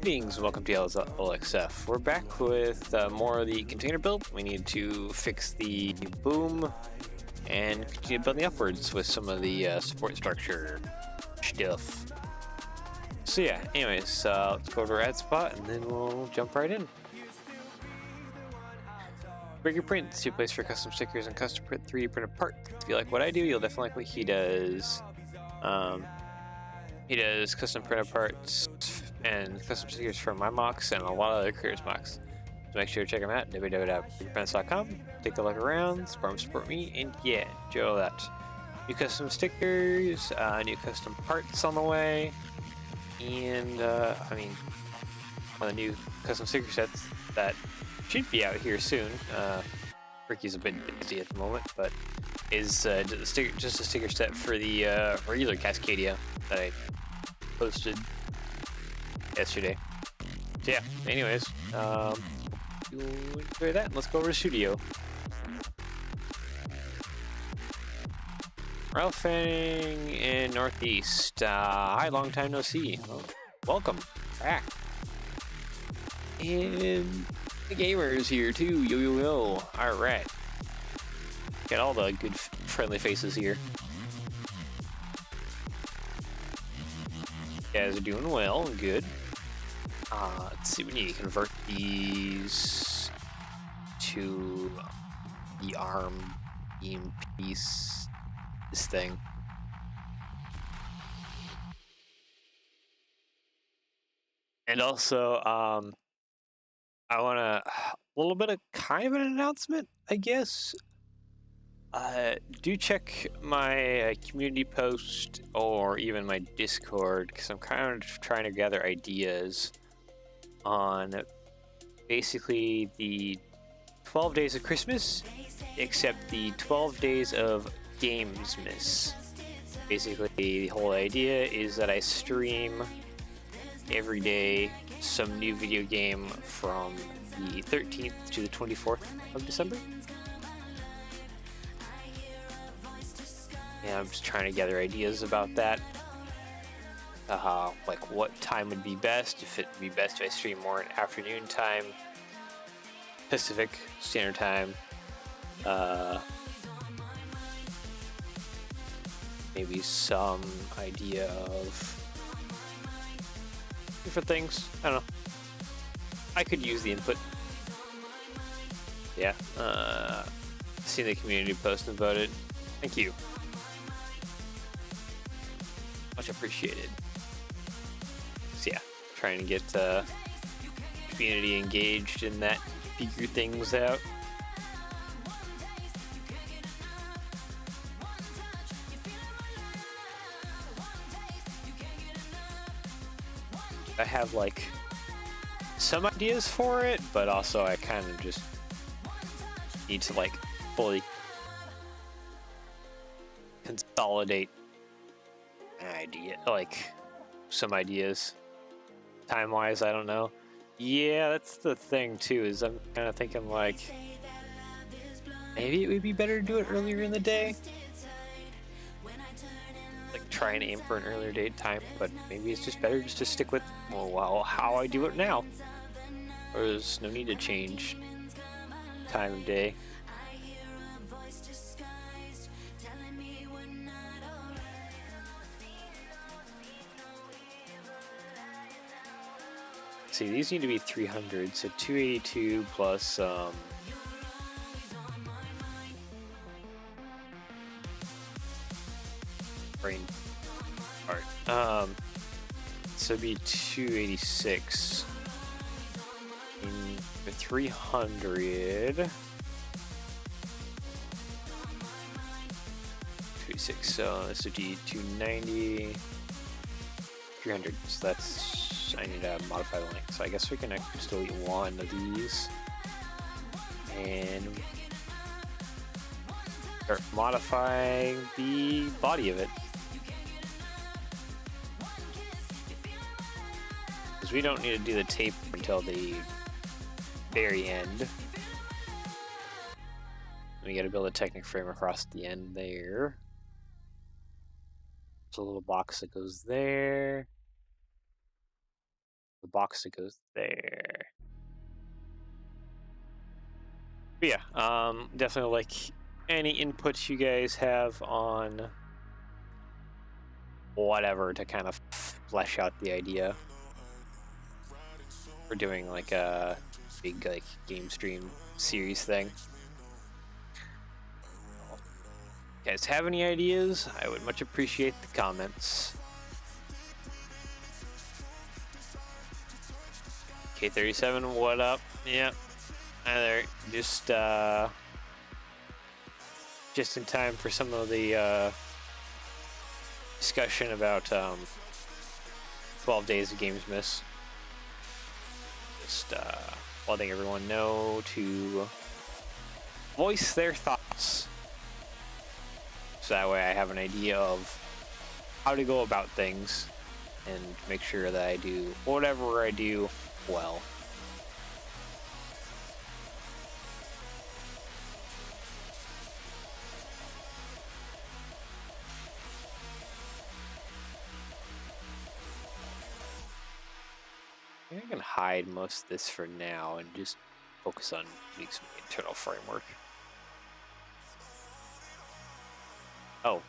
Greetings, welcome to LXF. We're back with more of the container build. We need to fix the boom and continue building upwards with some of the support structure stuff. So yeah, anyways, let's go to our ad spot and then we'll jump right in. Breaker Print, your place for custom stickers and custom print 3D printed parts. If you like what I do, you'll definitely like what he does. He does custom printed parts and custom stickers for my mocks and a lot of other creators' mocks. So make sure to check them out, www.breakerprints.com. Take a look around, support me, and yeah, enjoy all that. New custom stickers, new custom parts on the way, and I mean, one of the new custom sticker sets that should be out here soon. Ricky's a bit busy at the moment, but is just a sticker set for the regular Cascadia that I posted yesterday. So yeah, anyways, you enjoy that, and let's go over to studio. Ralph Fanning in Northeast. Hi, long time no see. Well, welcome back. And the gamers here too. Yo. All right. Got all the good friendly faces here. You guys are doing well. Good. Let's see. We need to convert these to the arm beam piece. This thing. And also, I want a little bit of kind of an announcement, I guess. Do check my community post or even my Discord, because I'm kind of trying to gather ideas on basically the 12 days of Christmas, except the 12 days of Gamesmas. Basically, the whole idea is that I stream every day some new video game from the 13th to the 24th of December. And I'm just trying to gather ideas about that. Like what time would be best, if it would be best if I stream more in afternoon time, Pacific Standard Time, maybe some idea of different things. I don't know. I could use the input. Yeah. Seen the community post about it. Thank you. Much appreciated. So yeah, trying to get community engaged in that, figure things out. I have like some ideas for it, but also I kind of just need to like fully consolidate an idea, like some ideas. Time-wise, I don't know. Yeah, that's the thing too, is I'm kind of thinking like maybe it would be better to do it earlier in the day. Like try and aim for an earlier date time, but maybe it's just better just to stick with how I do it now. Or there's no need to change time of day. See, these need to be 300, so 282 plus brain part. So it'd be 286. And for 300. 286, so this would be 290. 300, so that's. I need to modify the length, so I guess we can just delete one of these and start modifying the body of it, because we don't need to do the tape until the very end. We got to build a Technic frame across the end there. It's a little box that goes there. the box that goes there. But yeah, definitely like any inputs you guys have on whatever to kind of flesh out the idea. We're doing like a big like game stream series thing. If you guys have any ideas? I would much appreciate the comments. K37, what up? Yep. Hi there. Just in time for some of the discussion about 12 days of games miss. Just letting everyone know to voice their thoughts, so that way I have an idea of how to go about things and make sure that I do whatever I do well. I think I can hide most of this for now and just focus on doing some internal framework. Oh.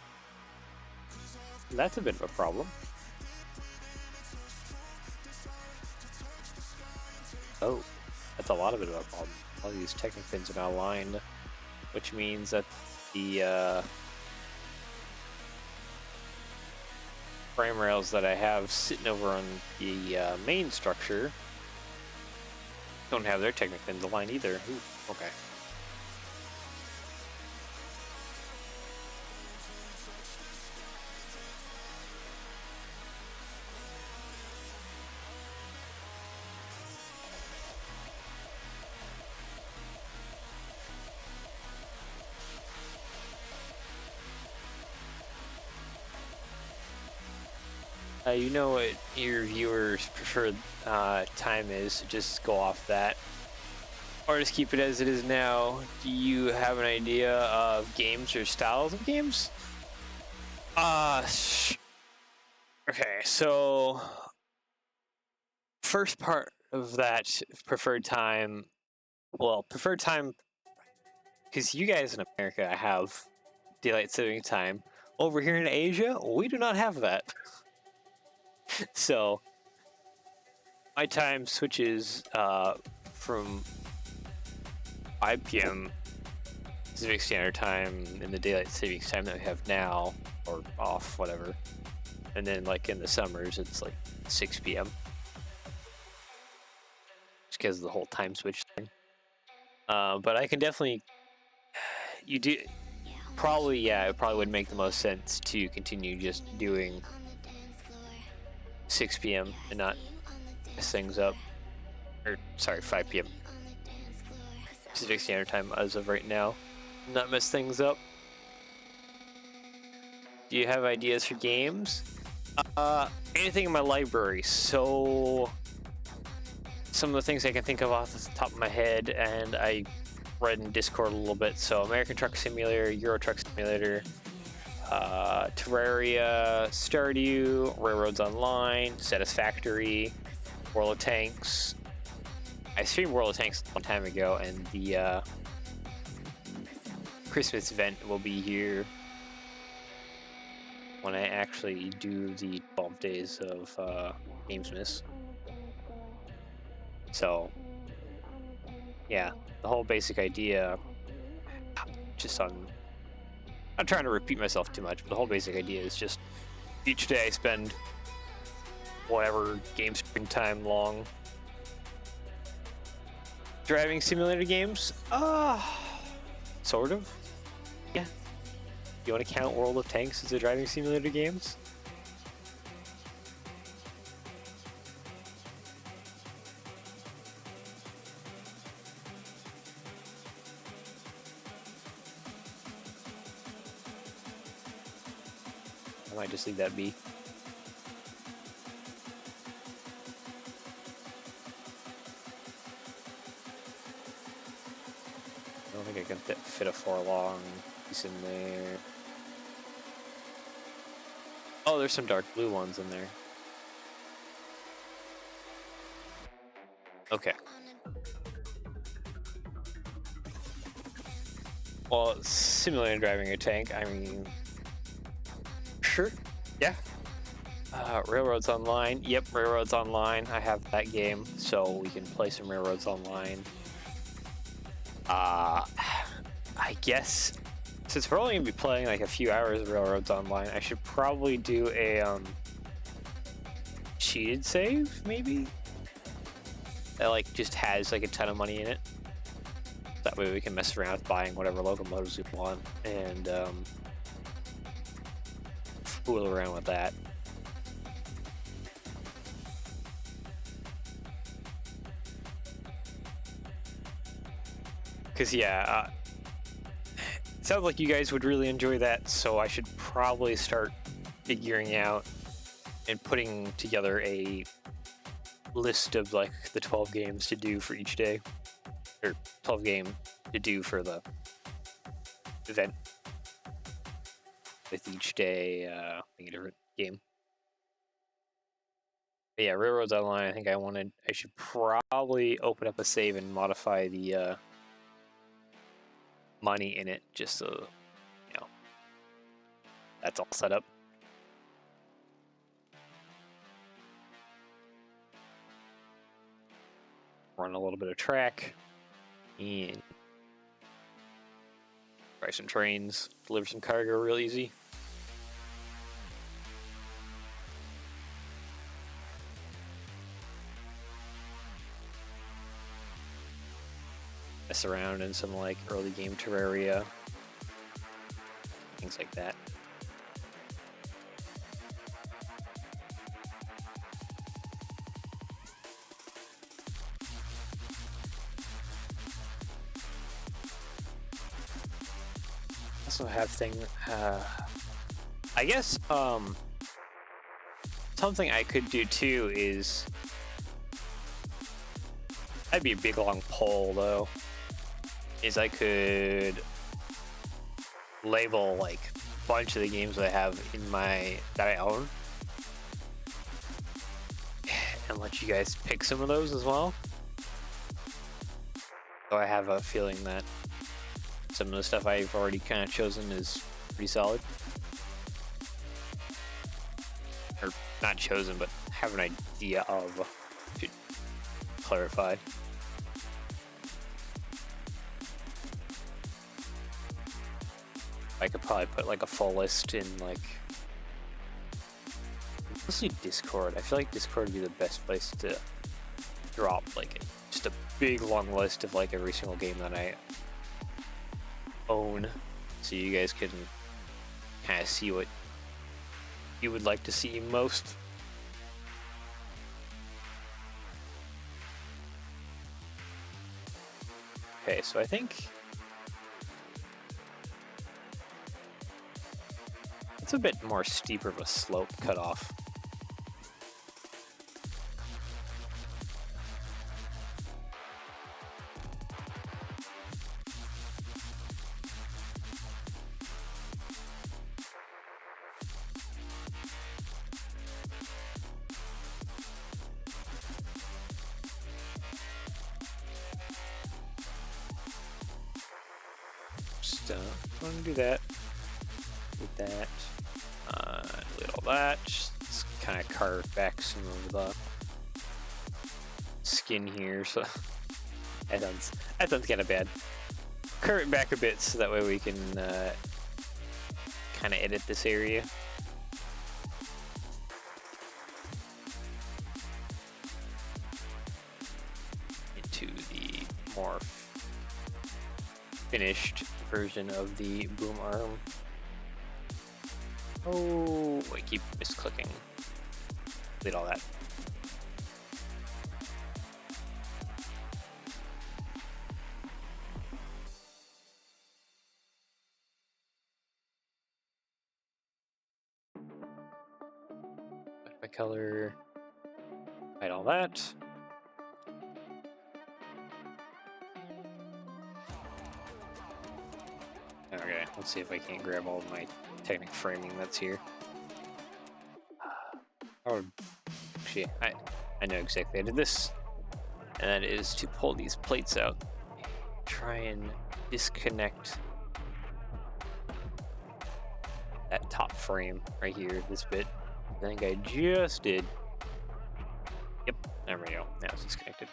That's a bit of a problem. Oh, that's a lot of it of a problem. All these technic pins are now aligned, which means that the frame rails that I have sitting over on the main structure don't have their technic pins aligned either. Ooh, okay. You know what your viewers' preferred time is, so just go off that. Or just keep it as it is now. Do you have an idea of games or styles of games? Okay, so first part of that preferred time, because you guys in America have daylight saving time. Over here in Asia, we do not have that. So my time switches from 5 p.m. Pacific Standard Time in the daylight savings time that we have now, or off, whatever. And then like in the summers, it's like 6 p.m. just because of the whole time switch thing. But I can definitely, it probably would make the most sense to continue just doing 6 p.m. and not mess things up. Or, sorry, 5 p.m. Pacific Standard Time as of right now. Not mess things up. Do you have ideas for games? Anything in my library. So, some of the things I can think of off the top of my head, and I read in Discord a little bit. So, American Truck Simulator, Euro Truck Simulator, Terraria, Stardew, Railroads Online, Satisfactory, World of Tanks. I streamed World of Tanks a long time ago, and the Christmas event will be here when I actually do the 12 days of Games Miss. So, yeah, the whole basic idea, just on, I'm trying to repeat myself too much, but the whole basic idea is just each day I spend whatever game stream time long driving simulator games. Sort of. Yeah. You want to count World of Tanks as a driving simulator games? I might just leave that be. I don't think I can fit a 4-long piece in there. Oh, there's some dark blue ones in there. Okay. Well, simulating driving a tank, I mean, sure, yeah. Railroads Online, yep, Railroads Online. I have that game, so we can play some Railroads Online. I guess since we're only gonna be playing like a few hours of Railroads Online, I should probably do a cheated save, maybe? That like just has like a ton of money in it. That way we can mess around with buying whatever locomotives we want and fool around with that. Cause yeah, it sounds like you guys would really enjoy that, so I should probably start figuring out and putting together a list of like the 12 games to do for each day, or 12 game to do for the event with each day a different game. But yeah, Railroads Online, I think I should probably open up a save and modify the money in it just so, you know, that's all set up. Run a little bit of track and try some trains, deliver some cargo real easy. Mess around in some like early game Terraria, things like that. Also have I guess something I could do too is, that'd be a big long poll though, is I could label like a bunch of the games I have in that I own and let you guys pick some of those as well. So I have a feeling that some of the stuff I've already kind of chosen is pretty solid. Or not chosen, but have an idea of, to clarify. I could probably put like a full list in like, mostly Discord. I feel like Discord would be the best place to drop like just a big long list of like every single game that I own, so you guys can kind of see what you would like to see most. Okay, so I think it's a bit more steeper of a slope cutoff. I'm gonna do that with that. Delete all that. Just kind of carve back some of the skin here, so that sounds kind of bad. Curve it back a bit so that way we can kind of edit this area. Into the more finished version of the boom arm. Oh, I keep misclicking. Delete all that. My color. Hide all that. Okay, let's see if I can't grab all of my Technic framing that's here. Oh, shit, I know exactly. I did this. and that is to pull these plates out, try and disconnect that top frame right here, this bit. I think I just did. Yep, there we go. Now it's disconnected.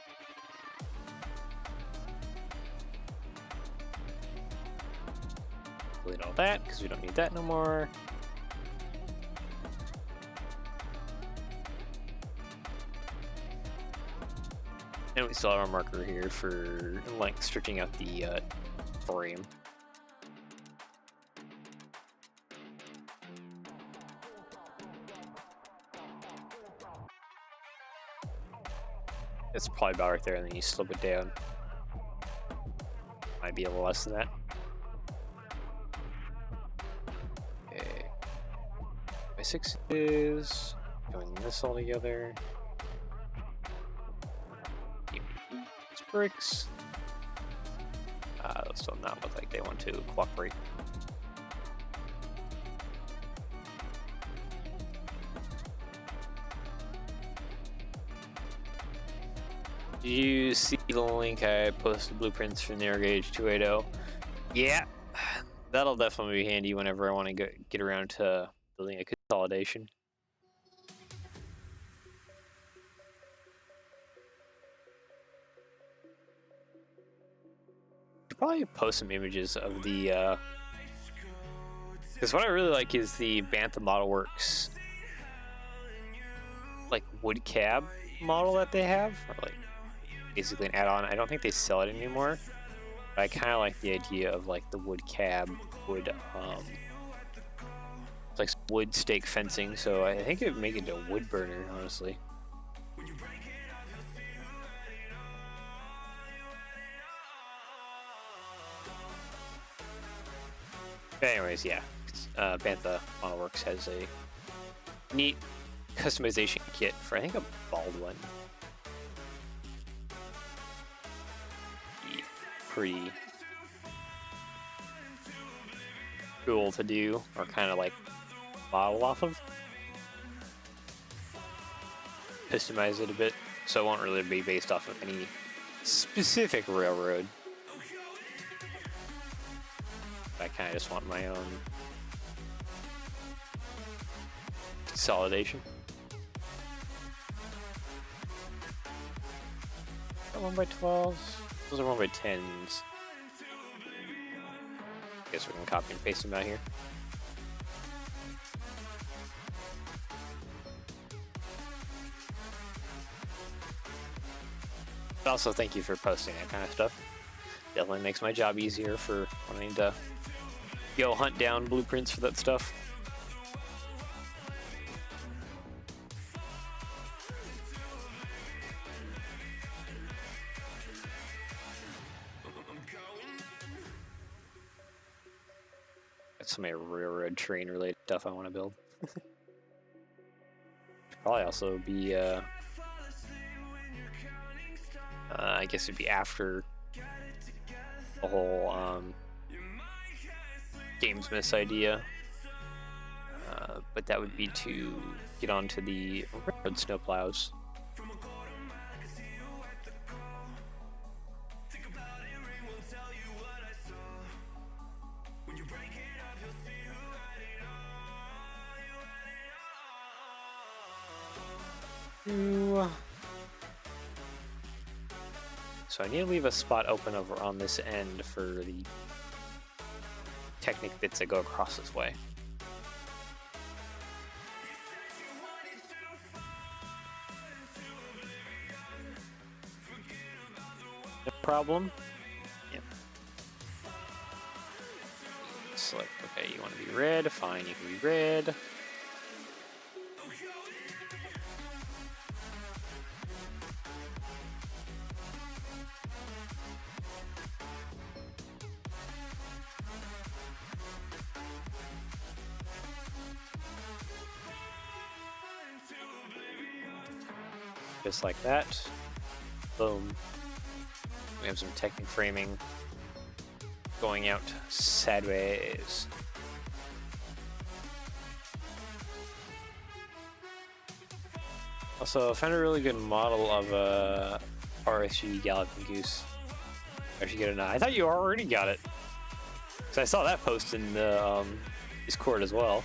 Delete all that because we don't need that no more. And we still have our marker here for like stretching out the frame. It's probably about right there, and then you slope it down. Might be a little less than that. Okay. My 6 is doing this all together. These bricks. Those do not look like they want to cooperate. Did you see the link I posted blueprints for narrow gauge 280? Yeah, that'll definitely be handy whenever I want to get around to building a consolidation. Should probably post some images of the because what I really like is the Bantha Model Works like wood cab model that they have, or like basically an add-on. I don't think they sell it anymore, but I kind of like the idea of like the wood cab, wood it's like wood stake fencing. So I think it would make it a wood burner, honestly. But anyways, yeah, Bantha Model Works has a neat customization kit for I think a bald one. Pretty cool to do, or kind of like model off of. Customize it a bit, so it won't really be based off of any specific railroad. I kind of just want my own consolidation. 1x12s. Those are 1x10s. Guess we can copy and paste them out here. But also, thank you for posting that kind of stuff. Definitely makes my job easier for when I need to go hunt down blueprints for that stuff. Some railroad train related stuff I want to build. Probably also be I guess it'd be after the whole Gamesmith idea, but that would be to get onto the railroad snowplows. So I need to leave a spot open over on this end for the Technic bits that go across this way. No problem. Yep. Select, okay, you want to be red, fine, you can be red. Just like that. Boom. We have some Technic framing going out sideways. Also, I found a really good model of a Or should you Galloping Goose? Or should you get a 9? I thought you already got it. Because I saw that post in the Discord as well.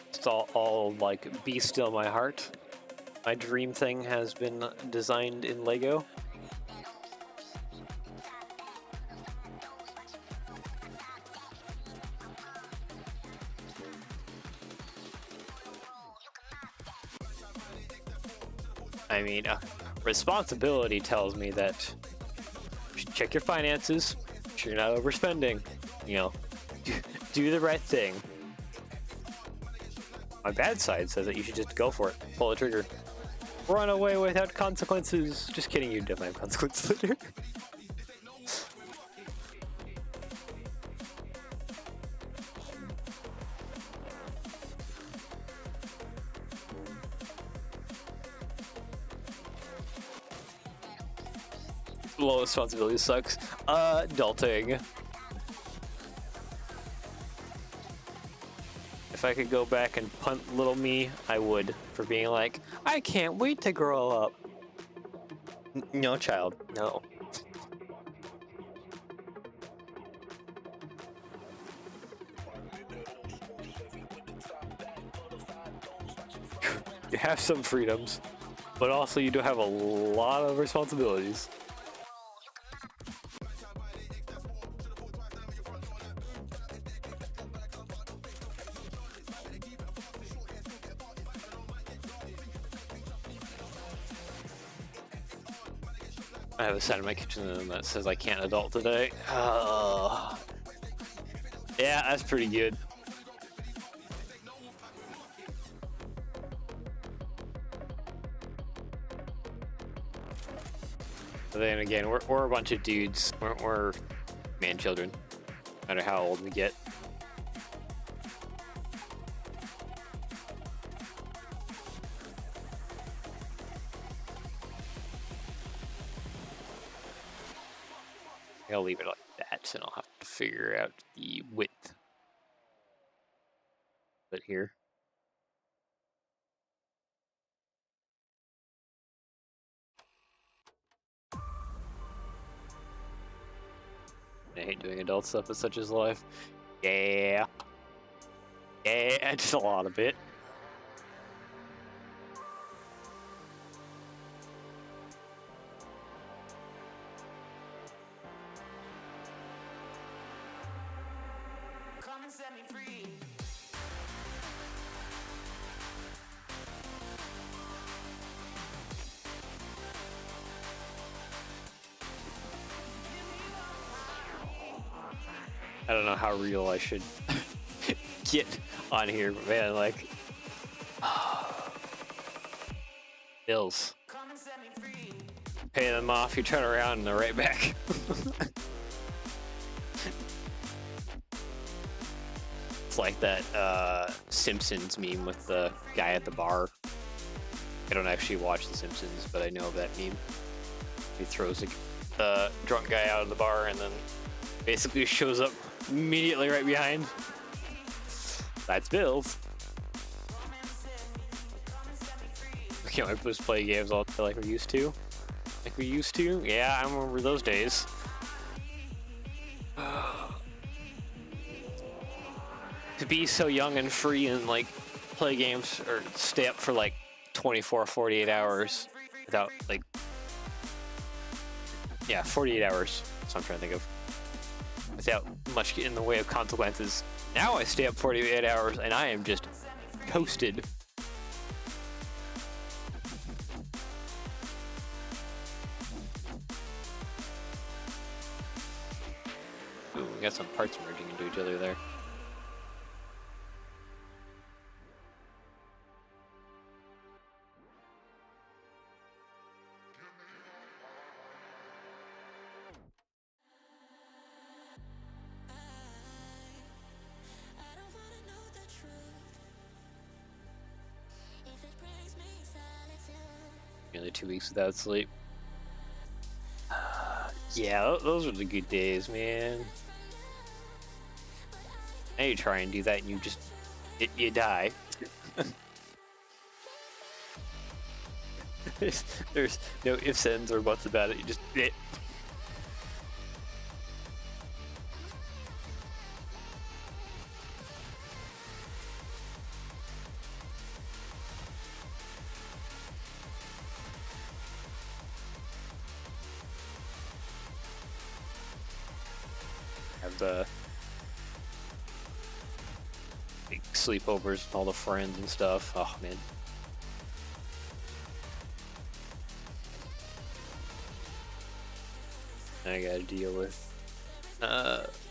It's all like, be still my heart. My dream thing has been designed in Lego. I mean, responsibility tells me that you should check your finances, make sure you're not overspending, you know, do the right thing. My bad side says that you should just go for it, pull the trigger, run away without consequences. Just kidding, you definitely have consequences later. Low responsibility sucks. Adulting. If I could go back and punt little me, I would, for being like, I can't wait to grow up. No, child, no. You have some freedoms, but also you do have a lot of responsibilities. I have a sign in my kitchen that says I can't adult today. Yeah, that's pretty good. But then again, we're a bunch of dudes. We're man children, no matter how old we get. I'll leave it like that, and I'll have to figure out the width. But here. I hate doing adult stuff, but such is life. Yeah. Yeah, just a lot of it. Set me free. I don't know how real I should get on here, but man, like, bills. Pay them off, you turn around and they're right back. It's like that Simpsons meme with the guy at the bar. I don't actually watch The Simpsons, but I know of that meme. He throws the drunk guy out of the bar and then basically shows up immediately right behind. That's bills. We can't just play games all like we used to. Like we used to? Yeah, I remember those days. To be so young and free and like play games or stay up for like 24, 48 hours without like, yeah, 48 hours. That's what I'm trying to think of. Without much in the way of consequences. Now I stay up 48 hours and I am just toasted. Ooh, we got some parts merging into each other there. Nearly 2 weeks without sleep. Yeah, those were the good days, man. Now you try and do that and you just, you die. there's no ifs, ands, or buts about it. You just, have the big sleepovers with all the friends and stuff. Oh man. I gotta deal with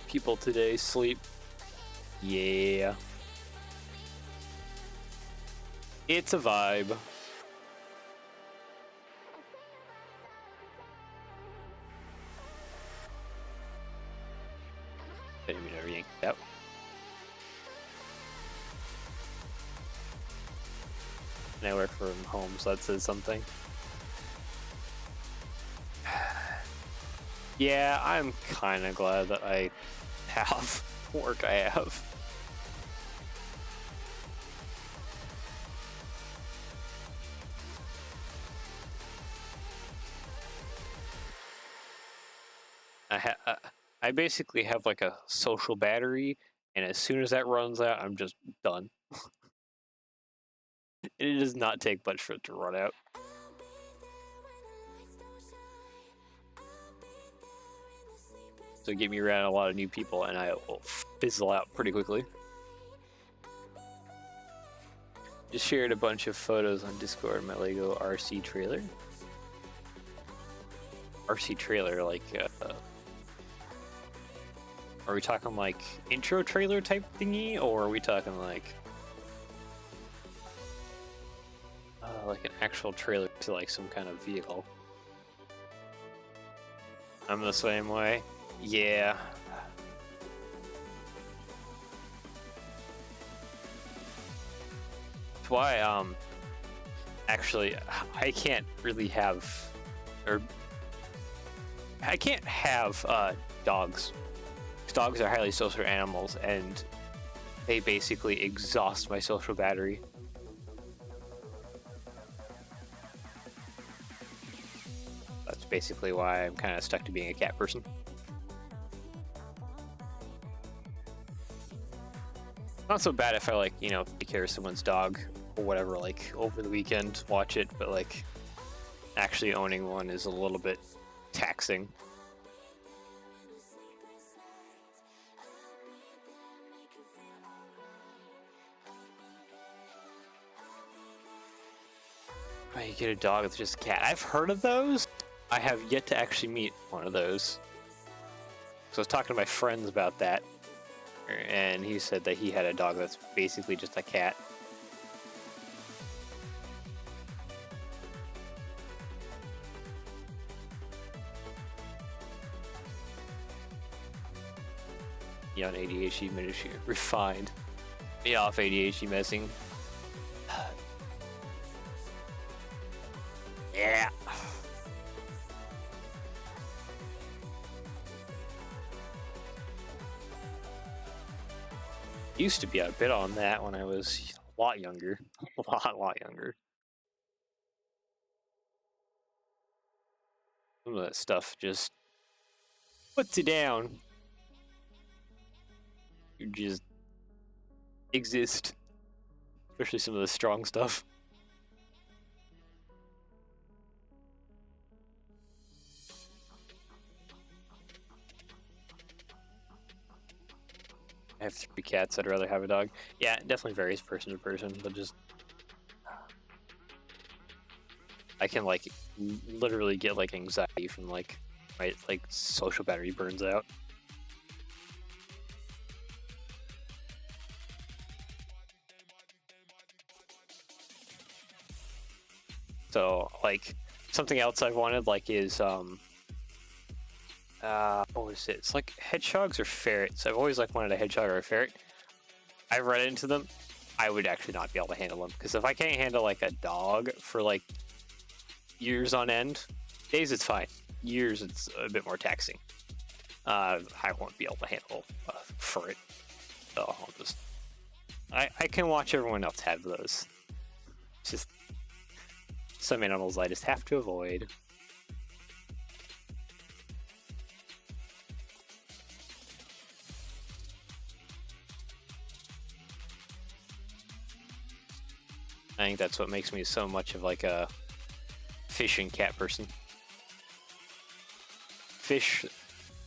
people today sleep. Yeah. It's a vibe. Didn't mean to yank that out. And I work from home, so that says something. Yeah, I'm kind of glad that I have work I have. I basically have like a social battery, and as soon as that runs out, I'm just done. It does not take much for it to run out. So get me around a lot of new people, and I will fizzle out pretty quickly. Just shared a bunch of photos on Discord of my Lego RC trailer. RC trailer, like, are we talking like intro trailer type thingy, or are we talking like an actual trailer to like some kind of vehicle? I'm the same way. Yeah. That's why actually I can't really have, or I can't have dogs. Dogs are highly social animals, and they basically exhaust my social battery. That's basically why I'm kind of stuck to being a cat person. Not so bad if I, like, you know, take care of someone's dog or whatever, like, over the weekend, watch it, but, like, actually owning one is a little bit taxing. Oh, you get a dog that's just a cat. I've heard of those. I have yet to actually meet one of those. So I was talking to my friends about that, and he said that he had a dog that's basically just a cat. Yeah, on ADHD miniature refined. Me off ADHD messing. Yeah. Used to be a bit on that when I was a lot younger. A lot younger. Some of that stuff just puts you down. You just exist. Especially some of the strong stuff. I have 3 cats. I'd rather have a dog. Yeah, it definitely varies person to person, but just I can like literally get like anxiety from like my like social battery burns out. So like something else I've wanted like is what was it? It's like hedgehogs or ferrets. I've always like wanted a hedgehog or a ferret. I've run into them. I would actually not be able to handle them, because if I can't handle like a dog for like years on end, days it's fine. years, it's a bit more taxing. I won't be able to handle for it. So I'll just I can watch everyone else have those. It's just some animals I just have to avoid. I think that's what makes me so much of like a fish and cat person. Fish,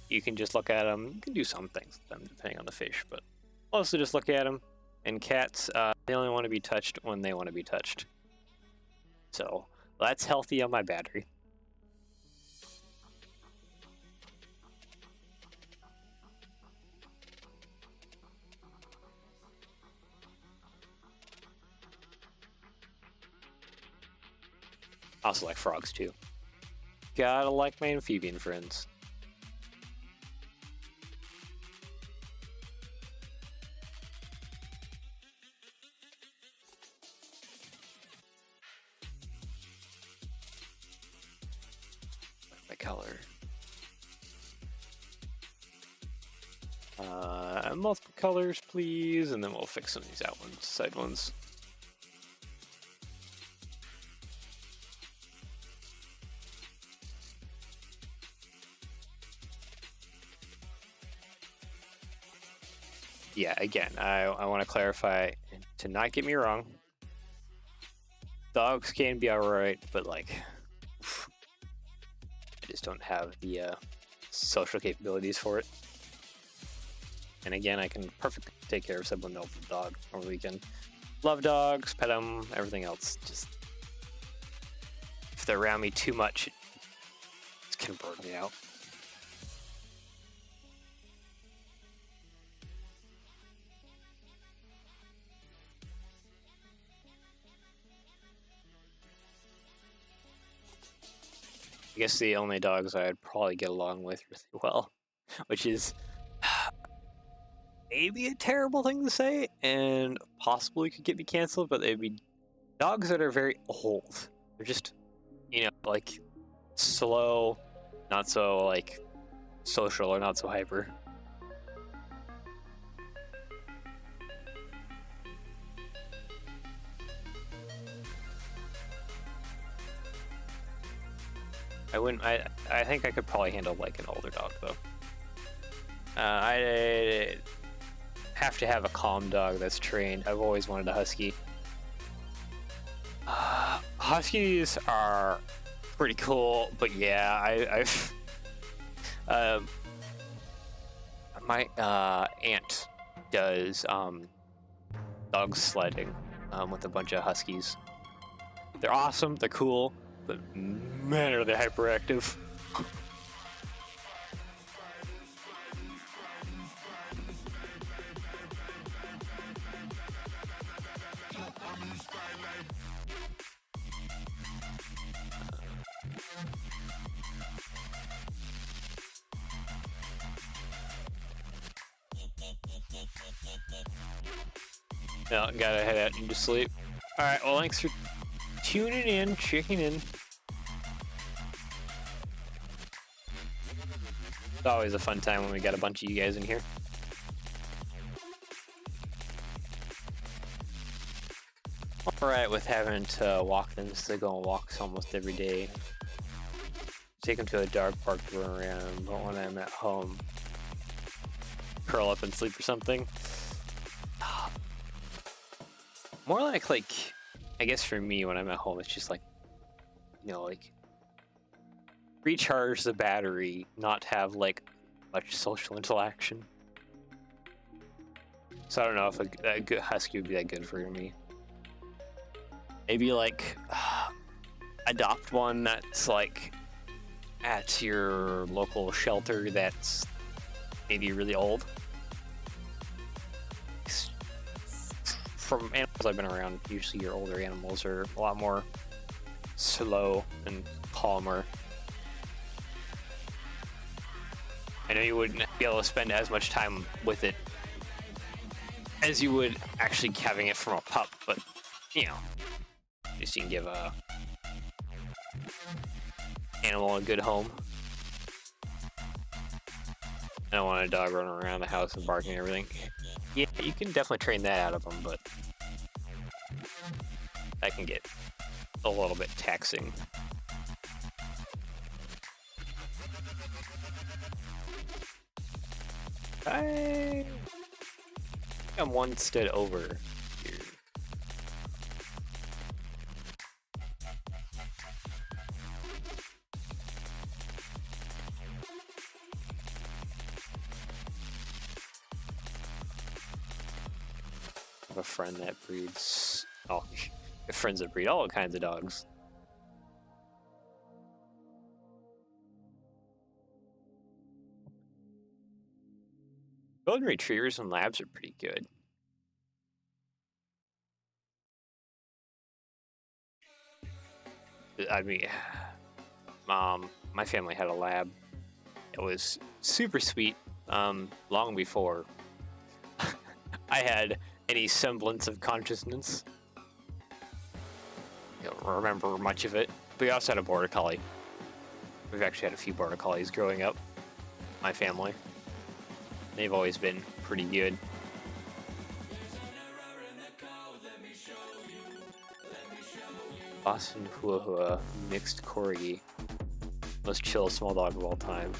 you can just look at them. You can do some things with them depending on the fish, but mostly just look at them. And cats, they only want to be touched when they want to be touched. So that's healthy on my battery. I also like frogs too. Gotta like my amphibian friends. My color. Multiple colors, please, and then we'll fix some of these side ones. Yeah, again, I want to clarify, to not get me wrong, dogs can be alright, but like, I just don't have the social capabilities for it. And again, I can perfectly take care of someone else's dog over the weekend. Love dogs, pet them, everything else. Just, if they're around me too much, it can burn me out. I guess the only dogs I'd probably get along with really well, which is maybe a terrible thing to say and possibly could get me canceled, but they'd be dogs that are very old. They're just, like slow, not so like social or not so hyper. I think I could probably handle like an older dog though. I have to have a calm dog that's trained. I've always wanted a husky. Huskies are pretty cool, but yeah, my aunt does dog sledding with a bunch of huskies. They're awesome, they're cool, but man, are they hyperactive. No, gotta head out and just sleep. Alright, well, thanks for tuning in, checking in. It's always a fun time when we got a bunch of you guys in here. Alright, with having to walk them, so go on walks almost every day. Take them to a dog park to run around, but when I'm at home, curl up and sleep or something. More like, I guess for me, when I'm at home, it's just like, like, recharge the battery, not have, like, much social interaction. So I don't know if a good husky would be that good for me. Maybe, like, adopt one that's, like, at your local shelter that's maybe really old. From animals I've been around, usually your older animals are a lot more slow and calmer. I know you wouldn't be able to spend as much time with it as you would actually having it from a pup, but just you can give a animal a good home. I don't want a dog running around the house and barking and everything. Yeah, you can definitely train that out of them, but that can get a little bit taxing. I'm one step over here. I have a friend that breeds, friends that breed all kinds of dogs. Golden retrievers and labs are pretty good. I mean, my family had a lab. It was super sweet. Long before I had any semblance of consciousness. I don't remember much of it. We also had a border collie. We've actually had a few border collies growing up. My family. They've always been pretty good. Boston Hua mixed corgi. Most chill small dog of all time.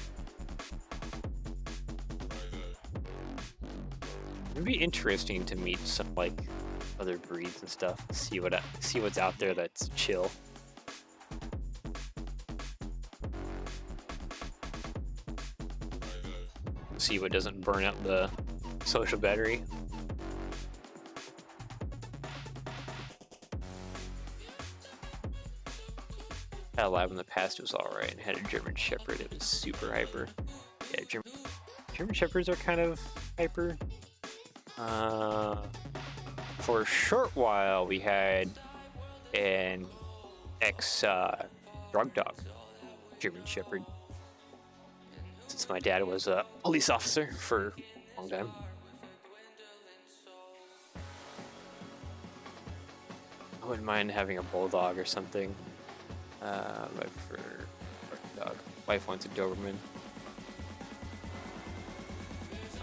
It'd be interesting to meet some like other breeds and stuff. See what's out there that's chill. See what doesn't burn up the social battery. Had a lab in the past, it was alright, and had a German Shepherd, it was super hyper. Yeah, German Shepherds are kind of hyper. For a short while, we had an drug dog, German Shepherd. Since my dad was a police officer for a long time. I wouldn't mind having a bulldog or something. But for dog, wife wants a Doberman.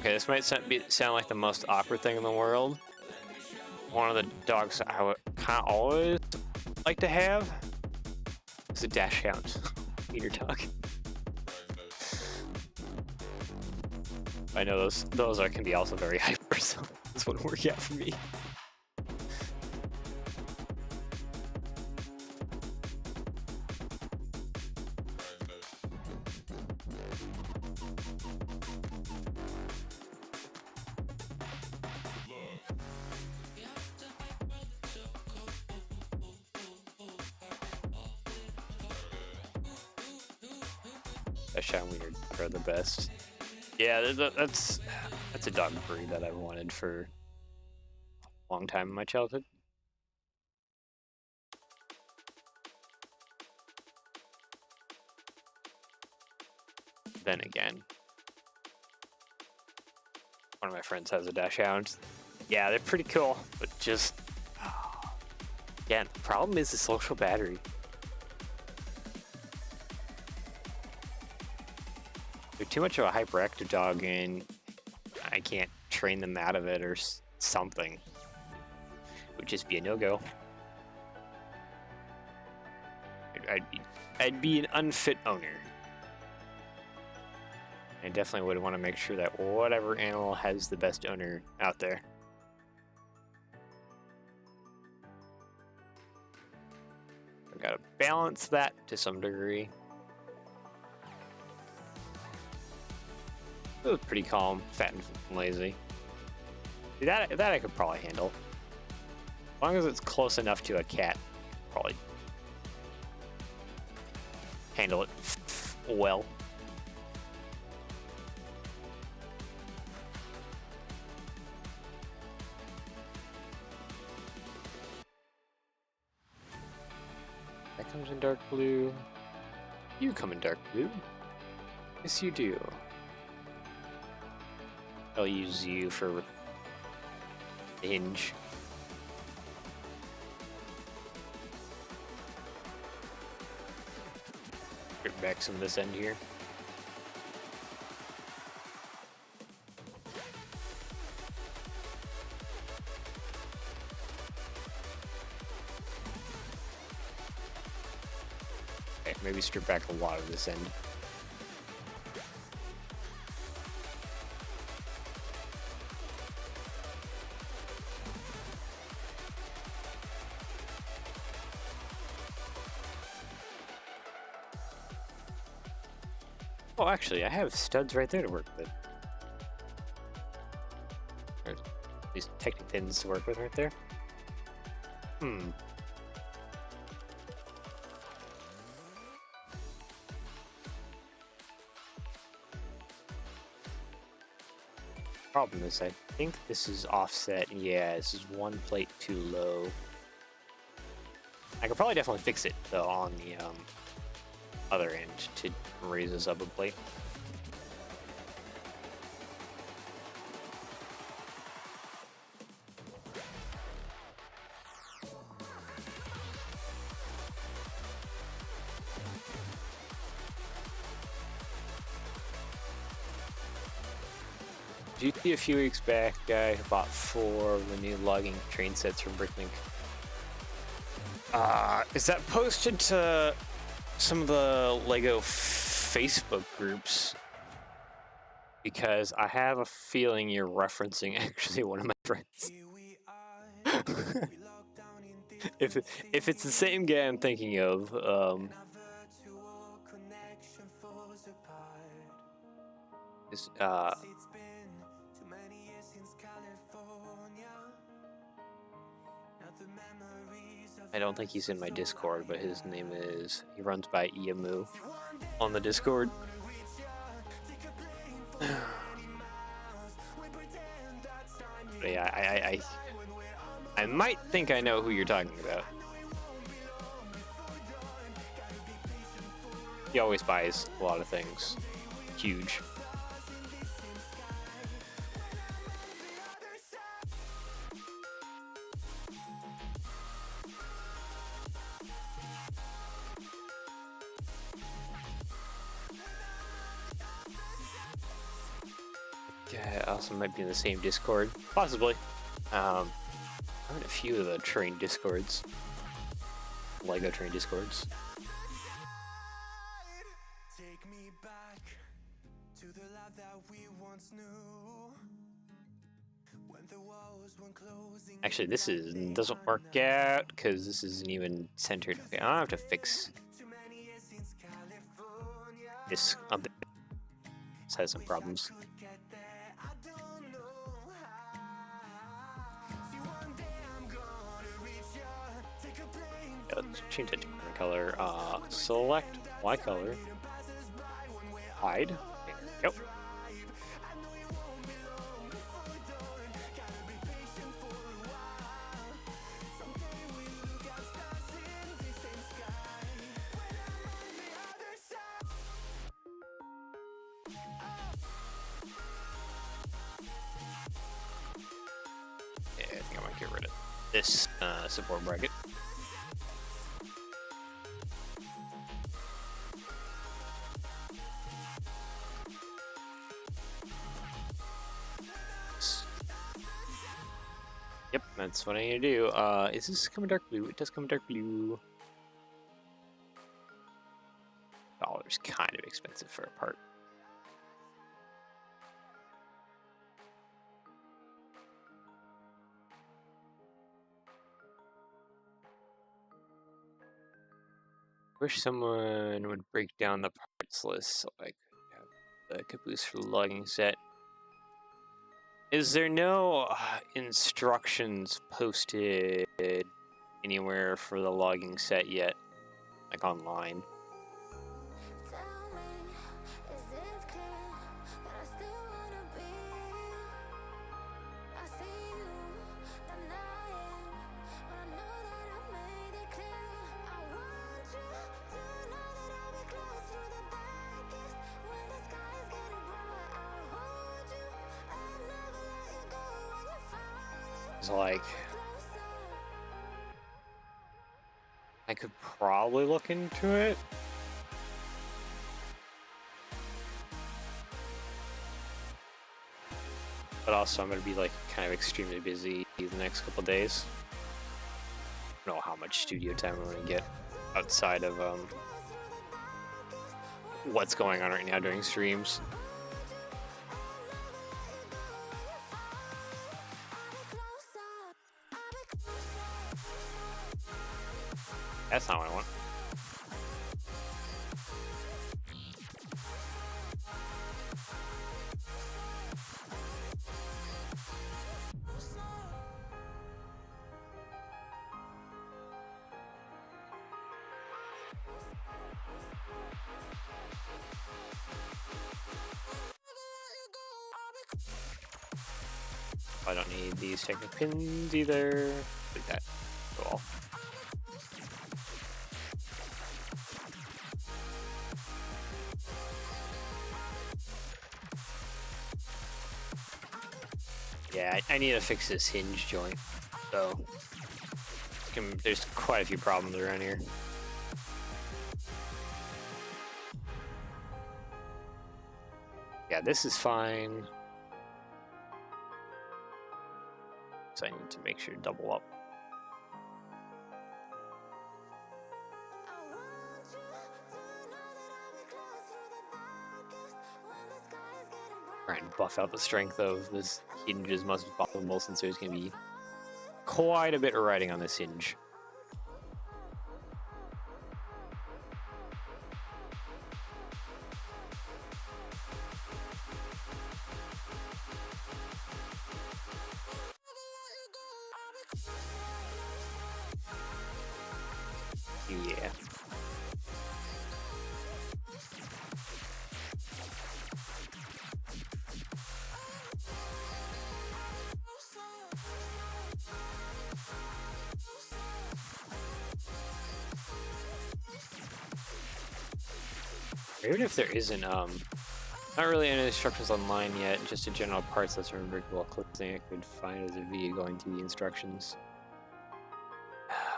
Okay, this might sound like the most awkward thing in the world. One of the dogs I would kind of always like to have is a dachshund. Wiener dog. I know those can be also very hyper, so this wouldn't work out for me. Dachshund Wiener are the best. Yeah, that's a dog breed that I've wanted for a long time in my childhood. Then again, one of my friends has a dachshund. Yeah, they're pretty cool, but just again, the problem is the social battery. They're too much of a hyperactive dog, and I can't train them out of it or something. It would just be a no-go. I'd be an unfit owner. I definitely would want to make sure that whatever animal has the best owner out there. I've got to balance that to some degree. It was pretty calm, fat and lazy. That I could probably handle. As long as it's close enough to a cat, probably handle it well. That comes in dark blue. You come in dark blue. Yes, you do. I'll use you for the hinge. Get back some of this end here. strip back a lot of this end. Oh, actually, I have studs right there to work with. Or these technic pins to work with right there. Problem is, I think this is offset. Yeah, this is one plate too low. I could probably definitely fix it though on the other end to raise this up a plate. Did you see a few weeks back, I bought 4 of the new logging train sets from Bricklink? Is that posted to some of the LEGO Facebook groups? Because I have a feeling you're referencing actually one of my friends. if it's the same guy I'm thinking of, I don't think he's in my Discord, but his name is, he runs by Iamu on the Discord. But yeah, I might think I know who you're talking about. He always buys a lot of things. Huge. Yeah, also might be in the same Discord. Possibly. I'm in a few of the train Discords. LEGO train Discords. Actually, this doesn't work out because this isn't even centered. Okay, I'll have to fix this. This has some problems. Yeah, let's change that to different color. Select Y color. Hide. There we go. Yeah, I think I might get rid of this support bracket. Yep, that's what I need to do. Is this coming dark blue? It does come dark blue. $1's kind of expensive for a part. Wish someone would break down the parts list so I could have the caboose for the logging set. Is there no instructions posted anywhere for the logging set yet? Like online? Like, I could probably look into it. But also I'm going to be like kind of extremely busy the next couple days. I don't know how much studio time I'm going to get outside of what's going on right now during streams. That's not what I want. I don't need these technic pins either. Like that. Cool. Yeah, I need to fix this hinge joint. So there's quite a few problems around here. Yeah, this is fine. So I need to make sure to double up. Try and buff out the strength of this hinge as much as possible, since there's going to be quite a bit of riding on this hinge. Yeah. Even if there isn't, not really any instructions online yet, just a general parts list or rebrickable closing I could find as a video going through the instructions.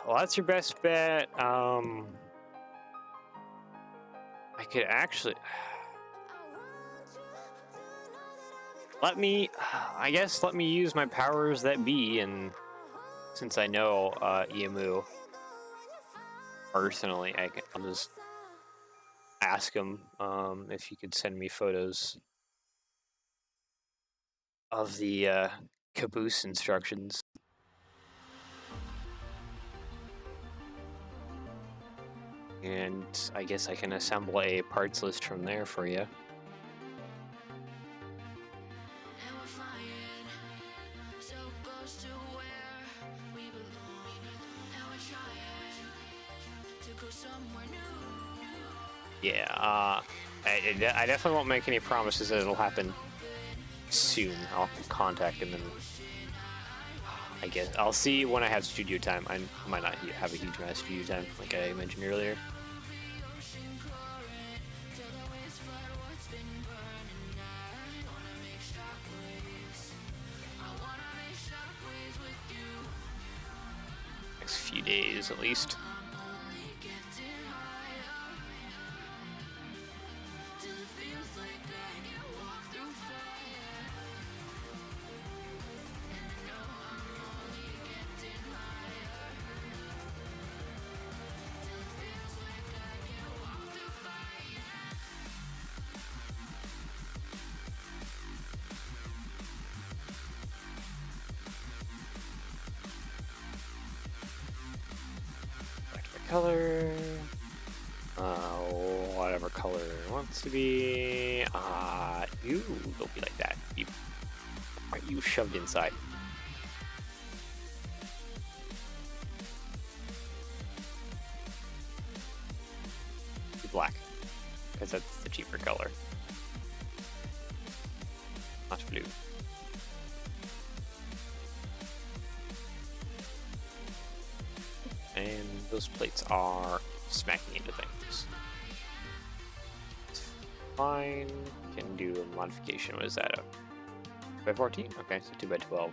Well, that's your best bet. I could actually... I guess let me use my powers that be, and since I know EMU personally, I'll just ask him if he could send me photos of the caboose instructions. And I guess I can assemble a parts list from there for you. Yeah, I definitely won't make any promises that it'll happen soon. I'll contact him, and I guess I'll see when I have studio time. I might not have a huge amount of studio time, like I mentioned earlier. Next few days, at least. Color, whatever color it wants to be. You don't be like that. Why are you shoved inside? Black, because that's the cheaper color. Not blue. And those plates are smacking into things. It's fine. Can do a modification. What is that? 2x14? Okay, so 2x12. Right?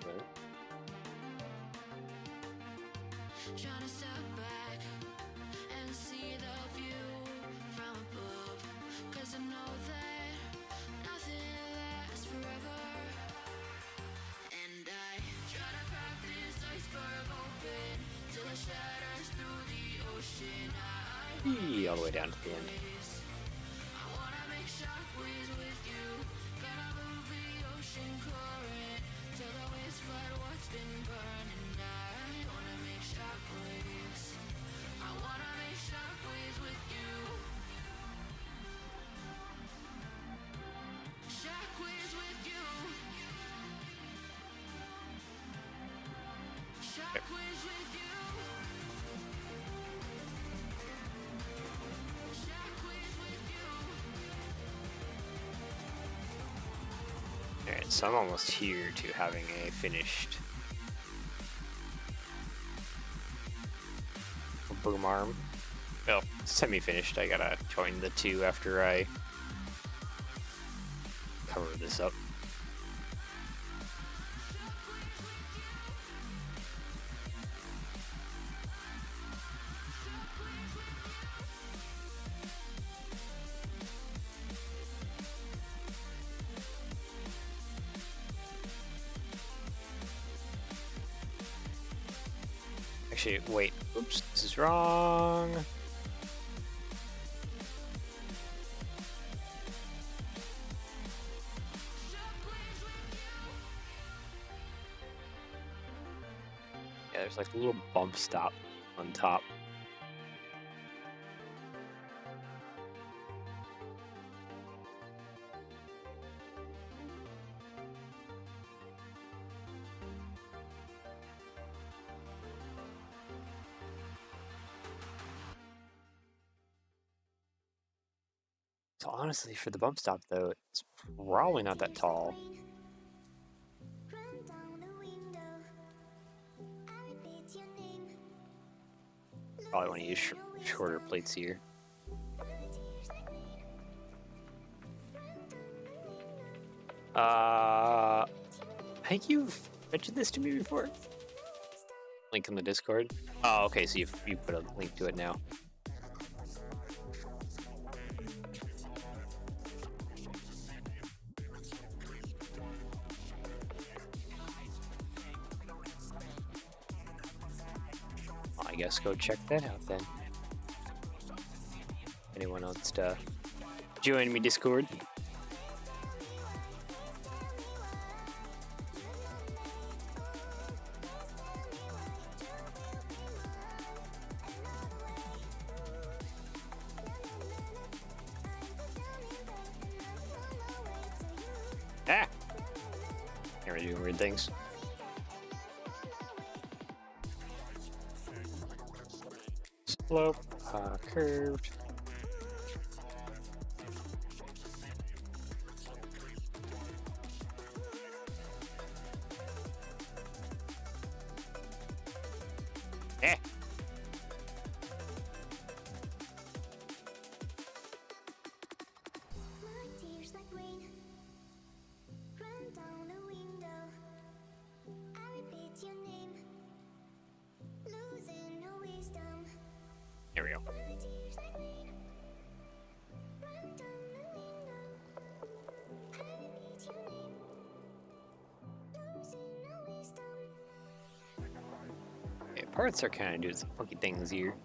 All the way down to the end. So I'm almost here to having a finished boom arm. Well, semi-finished. I gotta join the two after I cover this up. Actually, wait. Oops, this is wrong. Yeah, there's like a little bump stop on top. So honestly, for the bump stop though, it's probably not that tall. Probably want to use shorter plates here. I think you've mentioned this to me before. Link in the Discord. Oh, okay, so you put a link to it now. I guess go check that out then. Anyone wants to join me Discord? Ah! Here we do weird things. Slope, curved. Eh! Here we go. Okay, parts are kind of doing some funky things here.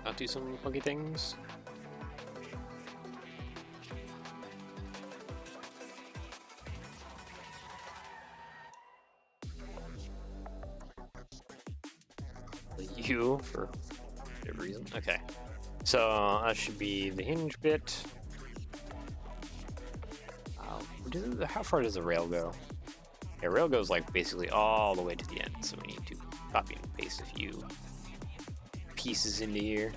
Not do some funky things. You for whatever reason. Okay, so that should be the hinge bit. How far does the rail go? Yeah, rail goes like basically all the way to the end, so we need to copy and paste a few pieces into here.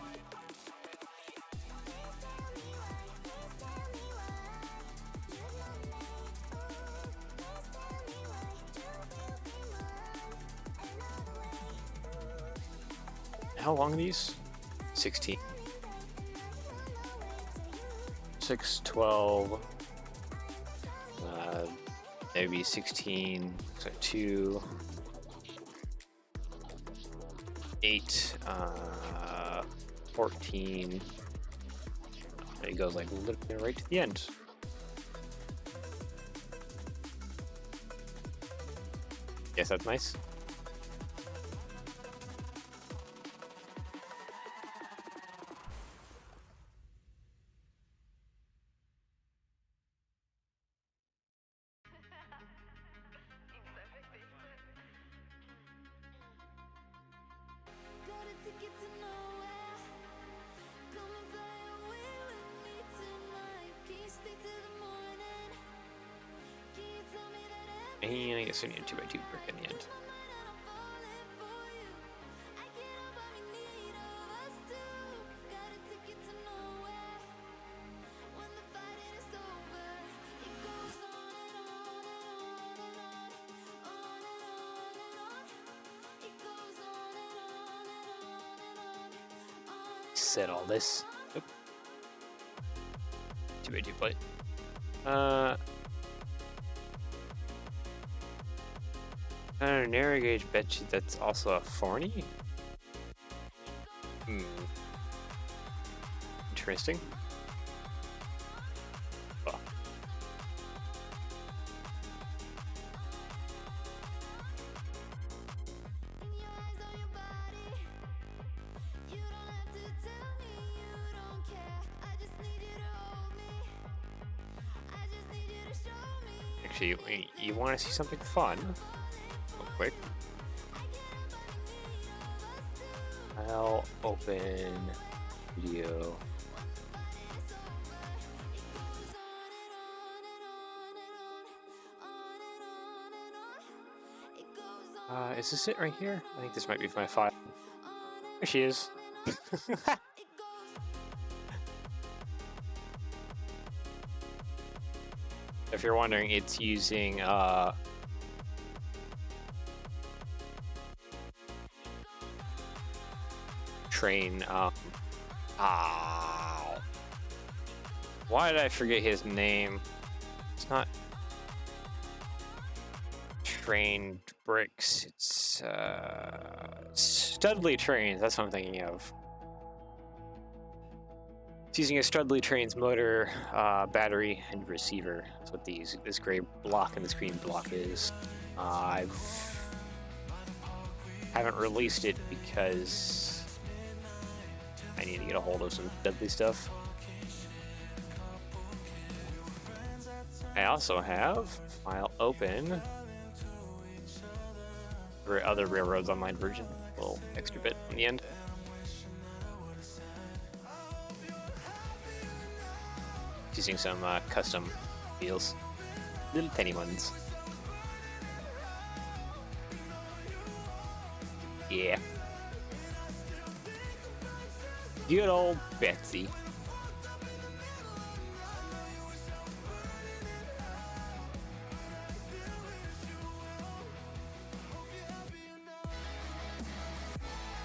How long are these? 16. 6, 12. Maybe 16. So 2. 8. 14. It goes like literally right to the end. Yes, that's nice. And I guess I need a 2x2 brick in the end. said all this. Oop. 2x2 plate. A narrow gauge bedsheet that's also a Forney? Interesting. Oh. Actually, you want to see something fun? Real quick. I'll open video. Is this it right here? I think this might be my file. There she is. If you're wondering, it's using train. Why did I forget his name? It's not trained bricks. It's Studley Trains. That's what I'm thinking of. It's using a Studley Trains motor, battery, and receiver. That's what this gray block and this green block is. I haven't released it because I need to get a hold of some Studley stuff. I also have file open for other Railroads Online version. A little extra bit in the end. Using some custom wheels, little tiny ones. Yeah. Good old Betsy.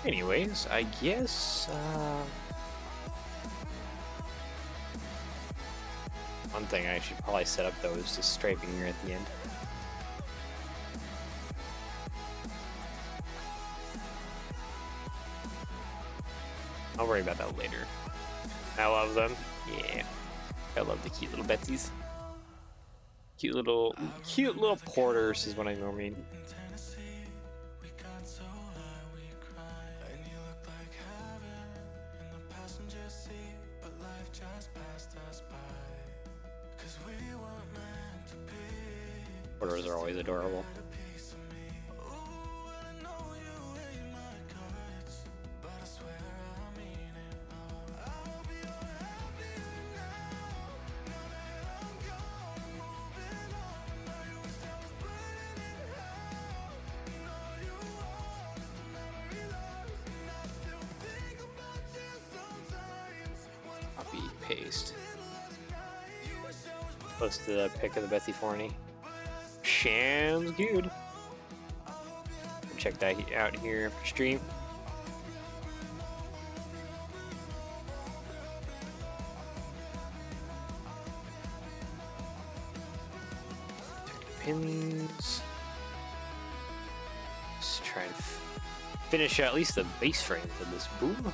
Anyways, I guess one thing I should probably set up though is just striping here at the end. I'll worry about that later. I love them. Yeah. I love the cute little Betsies. Cute little porters is what I mean. Porters are always adorable. Copy, paste. Post the pic of the Betsy Forney. Sounds good. Check that out here after stream. Pins. Just try and finish at least the base frame for this boom.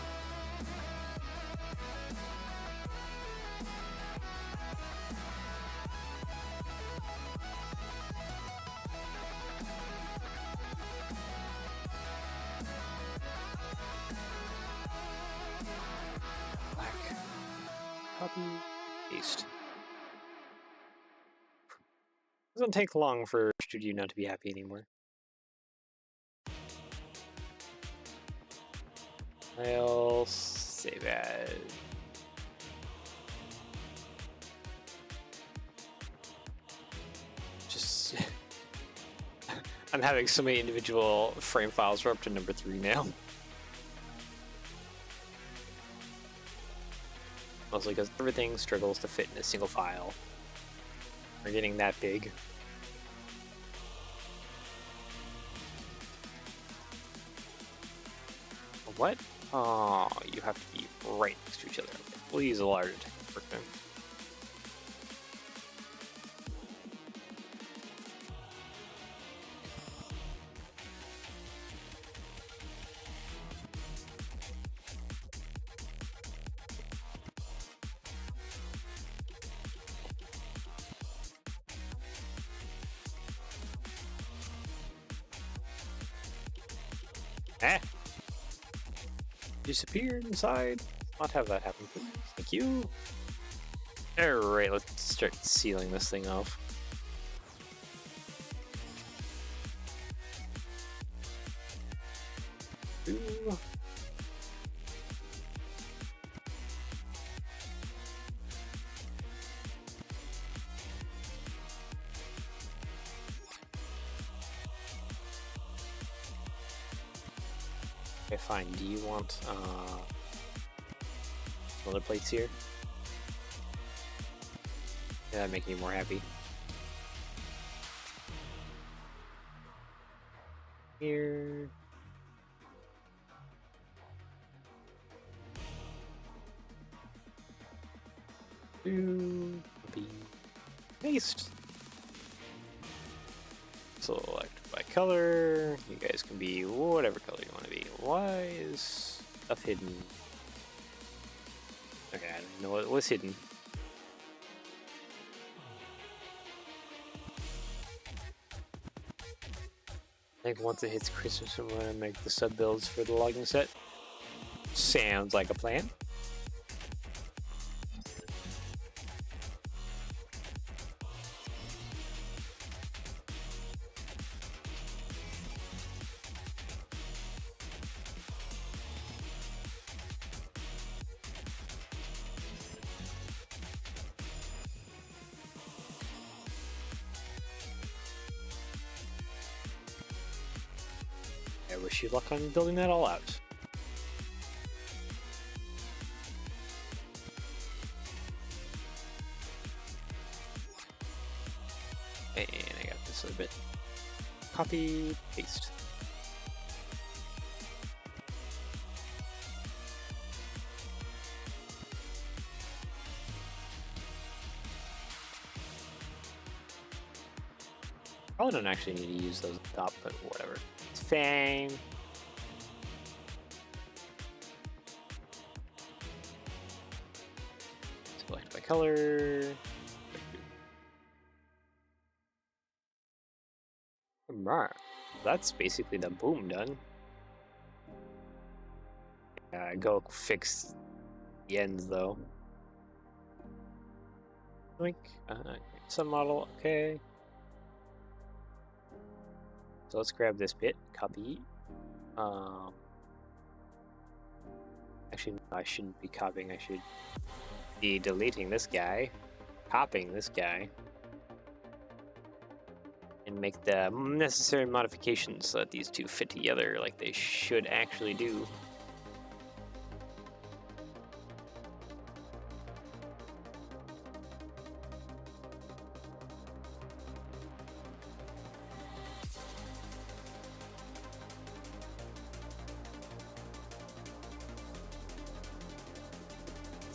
Copy, paste. Doesn't take long for Studio not to be happy anymore. I'll save as. Just I'm having so many individual frame files. We're up to number 3 now. Mostly because everything struggles to fit in a single file. We're getting that big. What? Oh, you have to be right next to each other. Okay. We'll use a larger tank for them. Ah! Disappeared inside. Not have that happen, please. Thank you. Alright, let's start sealing this thing off. Ooh. Okay, fine. Do you want some other plates here? Yeah, that'd make me more happy. Here. Copy. Paste. Select by color. You guys can be whatever color you want to be. Why is stuff hidden? Okay, I don't know what was hidden. I think once it hits Christmas, I'm gonna make the sub builds for the logging set. Sounds like a plan. I wish you luck on building that all out. And I got this little bit. Copy, paste. Probably don't actually need to use those at the top, but whatever. It's fine. Select by color. That's basically the boom done. Go fix the ends though. Link. Some model. Okay. So let's grab this bit, copy. Actually, no, I shouldn't be copying. I should be deleting this guy, copying this guy, and make the necessary modifications so that these two fit together like they should actually do.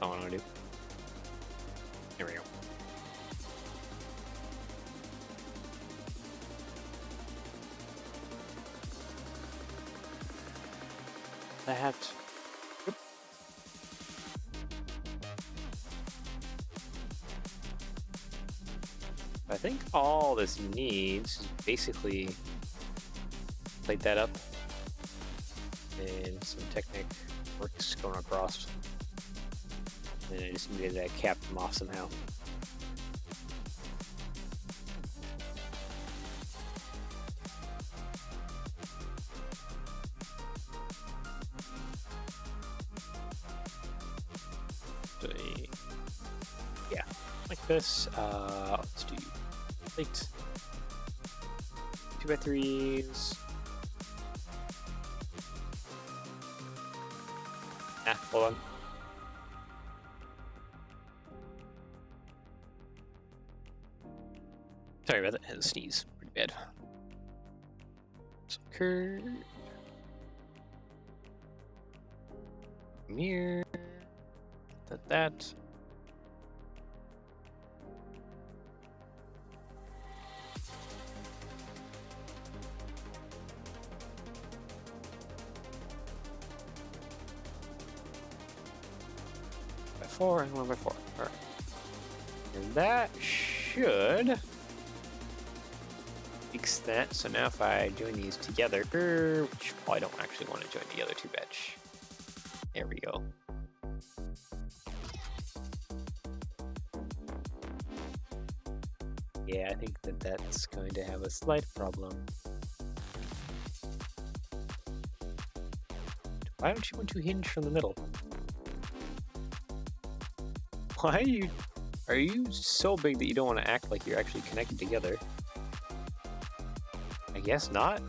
That's all I want to do. There we go. That. Yep. I think all this needs is basically plate that up and some Technic works going across. And I just needed to cap them off somehow. So, yeah, like this. Let's do plate 2x3s. Hold on. Sorry about that. I had to sneeze pretty bad. Some curve. Mirror. that. By 4 and 1 by 4. Alright. And that should fix that. So now if I join these together, which I don't actually want to join together too much. There we go. Yeah, I think that's going to have a slight problem. Why don't you want to hinge from the middle? Why are you so big that you don't want to act like you're actually connected together? I guess not.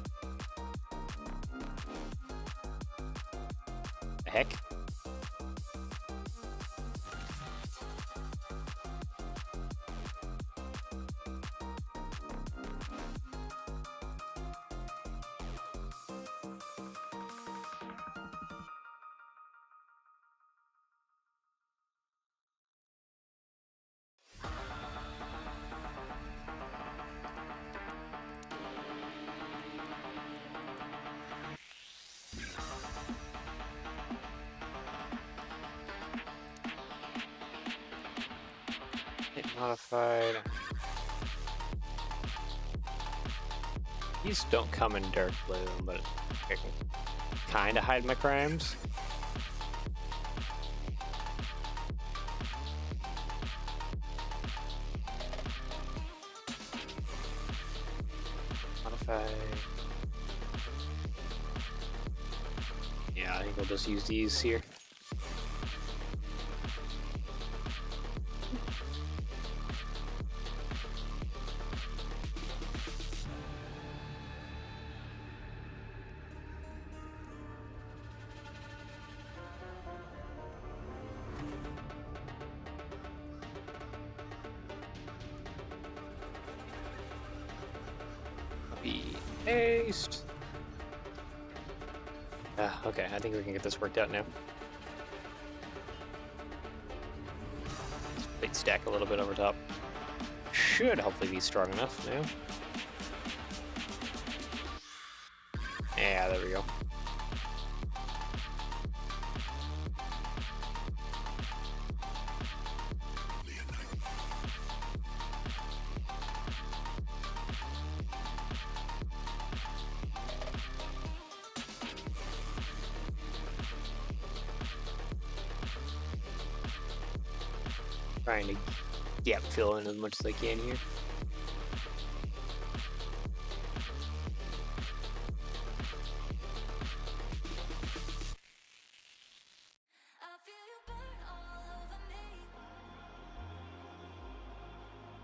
The heck? Modified. These don't come in dark blue, but I can kind of hide my crimes. Modify. Yeah, I think we'll just use these here. Paste. Okay, I think we can get this worked out now. Plate stack a little bit over top. Should hopefully be strong enough now. Yeah, there we go. Trying to gap fill in as much as I can here.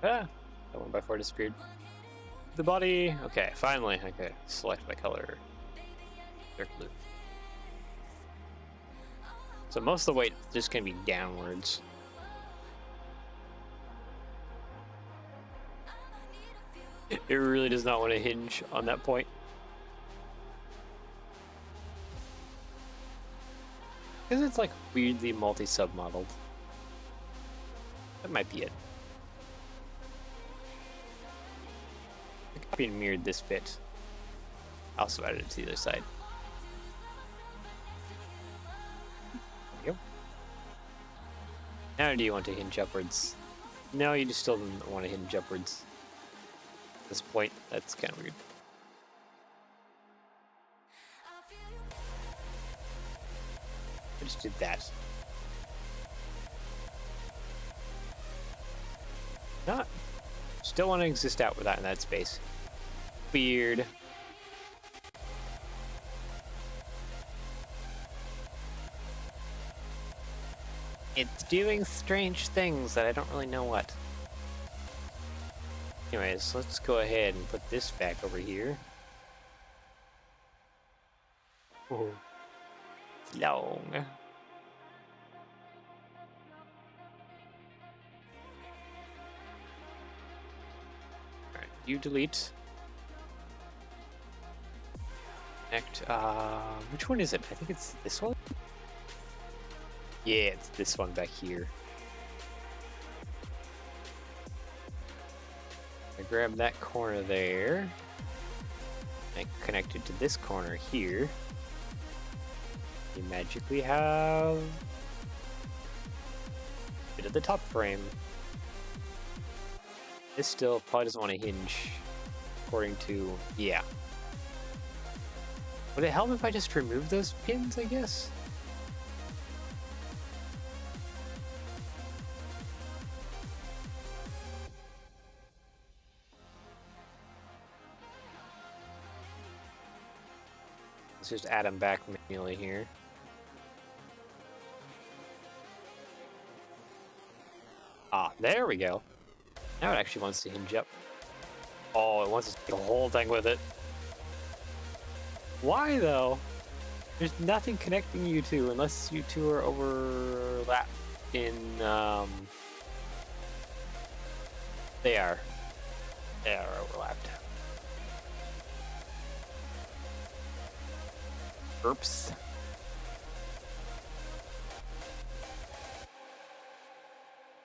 Ah, that 1x4 disappeared. The body. Okay, finally. Okay, select my color. Dark blue. So most of the weight is just gonna be downwards. It really does not want to hinge on that point. Because it's like weirdly multi-sub-modeled. That might be it. I copied and mirrored this bit. I also added it to the other side. There we go. Now do you want to hinge upwards? No, you just still don't want to hinge upwards. At this point, that's kind of weird. I just did that. Not. Still want to exist out without in that space. Weird. It's doing strange things that I don't really know what. Anyways, let's go ahead and put this back over here. Oh, long. Alright, you delete. Connect, which one is it? I think it's this one? Yeah, it's this one back here. I grab that corner there. I connect it to this corner here. You magically have a bit of the top frame. This still probably doesn't want to hinge according to, yeah. Would it help if I just remove those pins, I guess? Let's just add them back manually here. Ah, there we go. Now it actually wants to hinge up. Oh, it wants to take the whole thing with it. Why though? There's nothing connecting you two unless you two are overlapped in, They are overlapped. Oops.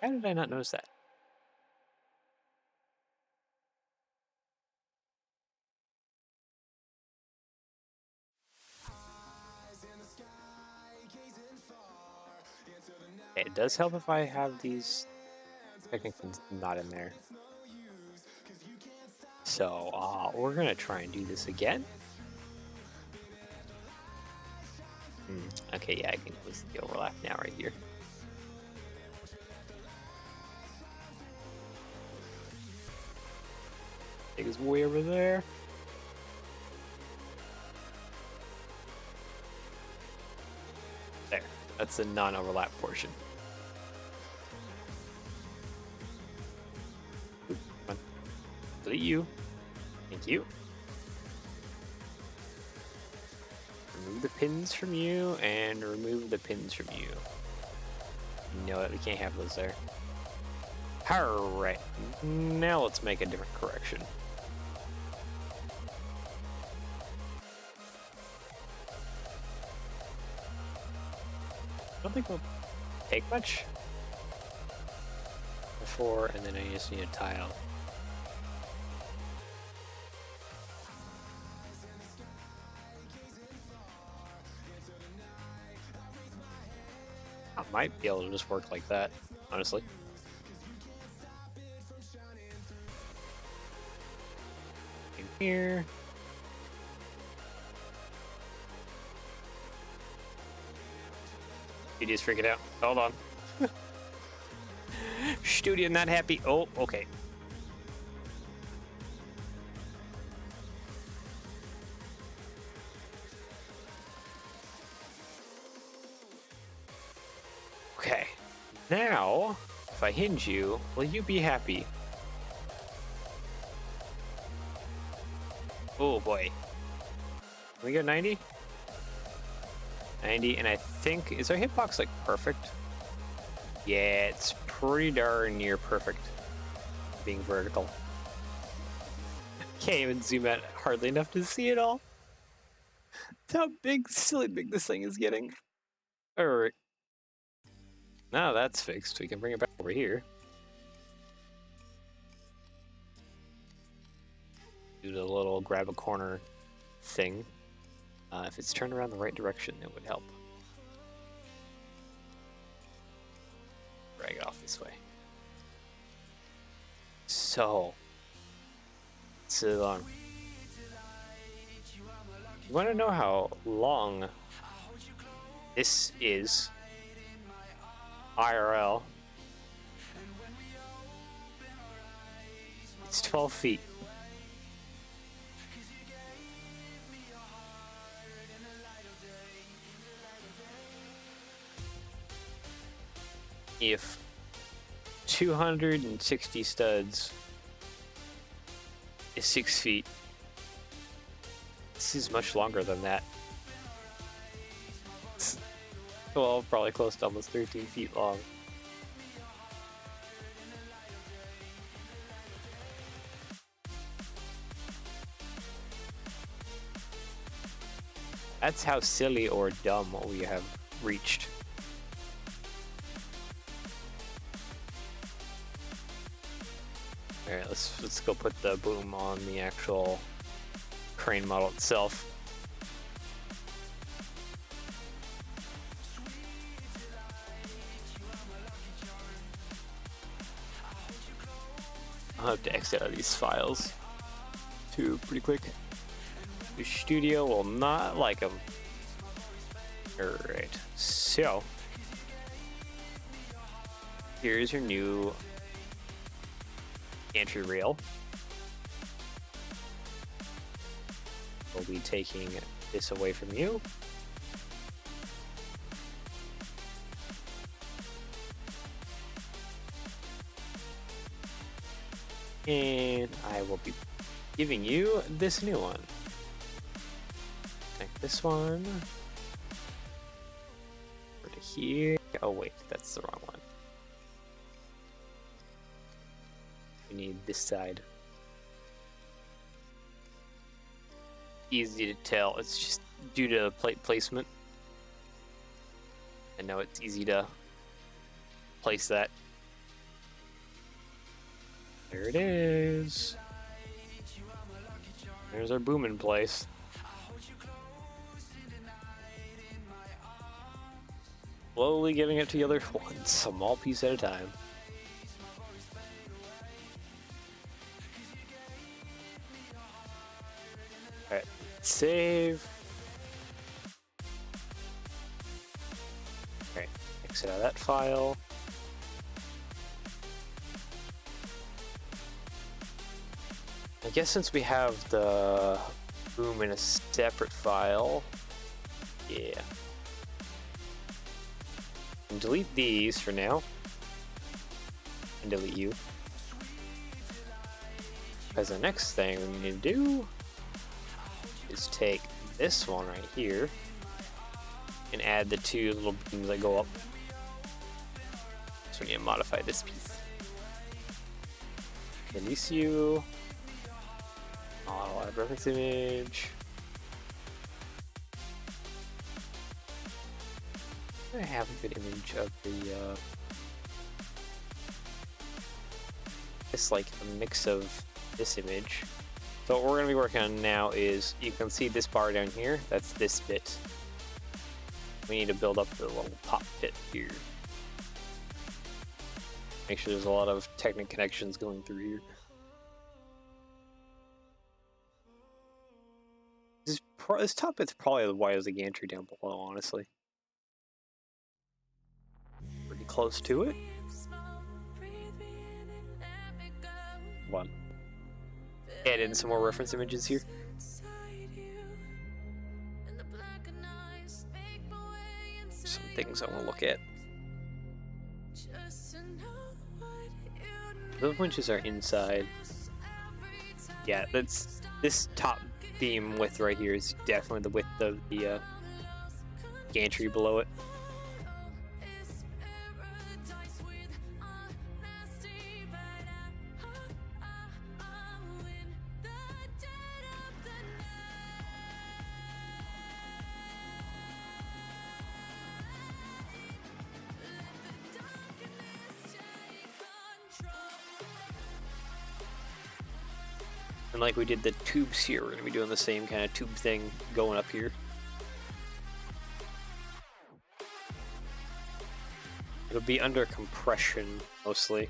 How did I not notice that? It does help if I have these technically not in there. So we're gonna try and do this again. Okay, yeah, I can close the overlap now right here. Take his way over there. There, that's the non-overlap portion. Come on. Delete you. Thank you. Remove the pins from you and remove the pins from you. You know that we can't have those there. Alright, now let's make a different correction. I don't think we'll take much. Before, and then I just need a tile. I might be able to just work like that, honestly. In here. Studio's freaking out. Hold on. Studio not happy. Oh, okay. Okay. Now, if I hinge you, will you be happy? Oh boy. Can we go 90? 90, and I think, is our hitbox like perfect? Yeah, it's pretty darn near perfect. Being vertical. Can't even zoom out hardly enough to see it all. That's how big, silly big this thing is getting. Alright. Now that's fixed. We can bring it back over here. Do the little grab a corner thing. If it's turned around the right direction, it would help. Drag it off this way. So, sit on. You want to know how long this is? IRL. It's 12 feet. If 260 studs is 6 feet, this is much longer than that. It's 12, probably close to almost 13 feet long. That's how silly or dumb we have reached. Alright, let's go put the boom on the actual crane model itself. I'll have to exit out of these files too pretty quick. The studio will not like them. Alright, so here's your new entry rail. We'll be taking this away from you. And I will be giving you this new one. Take this one. Over to here. Oh wait, that's the wrong one. We need this side. Easy to tell. It's just due to plate placement. I know it's easy to place that. There it is. There's our boom in place. Slowly getting it together one small piece at a time. Alright, save. Alright, exit out of that file. I guess since we have the boom in a separate file, yeah. And delete these for now. And delete you. Because the next thing we need to do is take this one right here and add the two little beams that go up. So we need to modify this piece. Release you. Add reference image. I have a good image of the it's like a mix of this image. So what we're going to be working on now is, you can see this bar down here, that's this bit. We need to build up the little pop pit here. Make sure there's a lot of Technic connections going through here. This top bit's probably as wide as the gantry down below, honestly. Pretty close to it. One. Add in some more reference images here. Some things I want to look at. Those winches are inside. Yeah, that's this top beam width right here is definitely the width of the gantry below it. And like we did the tubes here, we're going to be doing the same kind of tube thing going up here. It'll be under compression, mostly.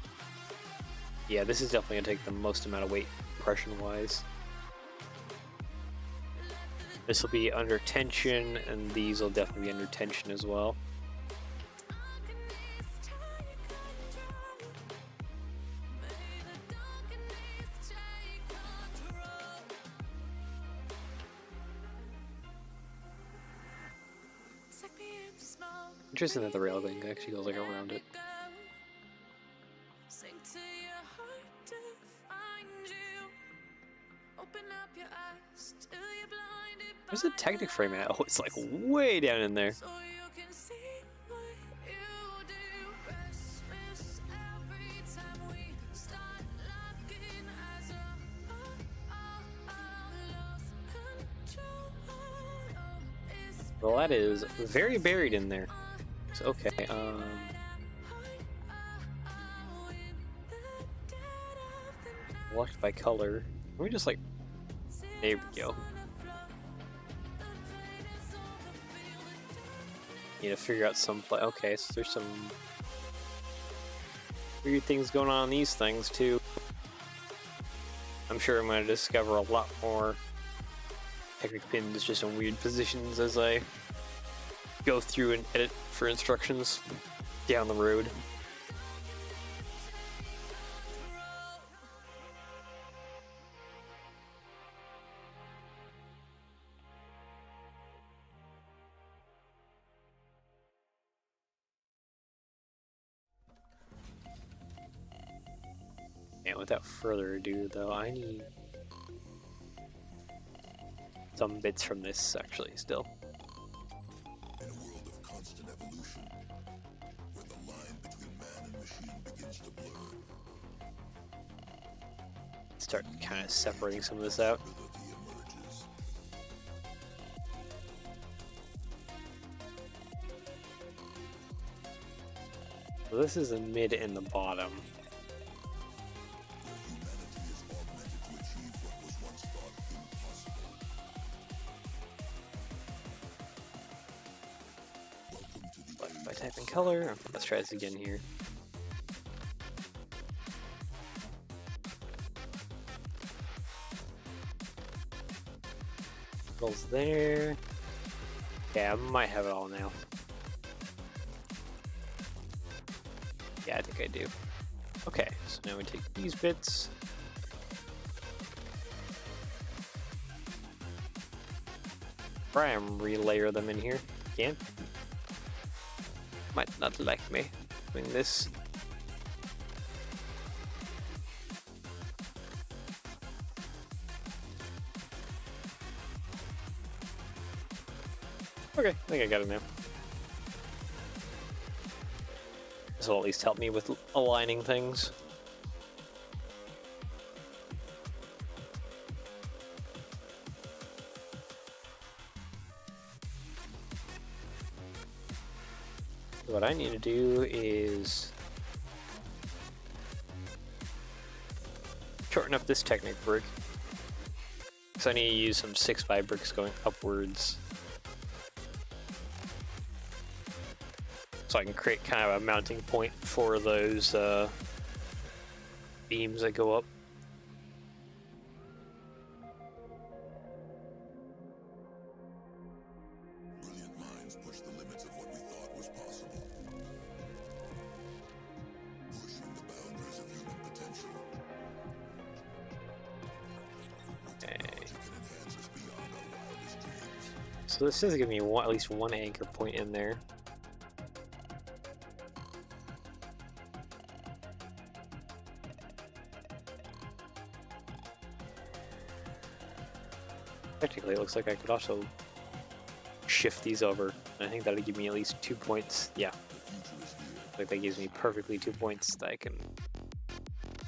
Yeah, this is definitely going to take the most amount of weight, compression-wise. This will be under tension, and these will definitely be under tension as well. Interesting that the railing actually goes like around it. Where's the Technic frame at? Oh, it's like way down in there. Well, that is very buried in there. So, okay, Select by color. Can we just like, there we go. Need to figure out some play. Okay, so there's some weird things going on in these things too. I'm sure I'm going to discover a lot more Technic pins just in weird positions as I go through and edit for instructions down the road. And without further ado, though, I need some bits from this actually still. In a world of constant evolution, where the line between man and machine begins to blur, Start kind of separating some of this out. ability emerges. So this is the mid and the bottom. Where humanity is augmented to achieve what was once thought impossible. Welcome to the age By of typing color, let's try this again here. Goes there. Yeah, I might have it all now. Yeah, I think I do. Okay, so now we take these bits. Try and relayer them in here. Can. Might not like me doing this. Okay, I think I got it now. This will at least help me with aligning things. What I need to do is shorten up this Technic brick. So I need to use some 6x bricks going upwards. So I can create kind of a mounting point for those beams that go up. brilliant minds push the limits of what we thought was possible. Pushing the boundaries of human potential. Technology can enhance us beyond our wildest dreams. So this is giving me at least one anchor point in there. Technically, it looks like I could also shift these over. I think that'll give me at least 2 points. Yeah, The future is here. like that gives me perfectly 2 points that I can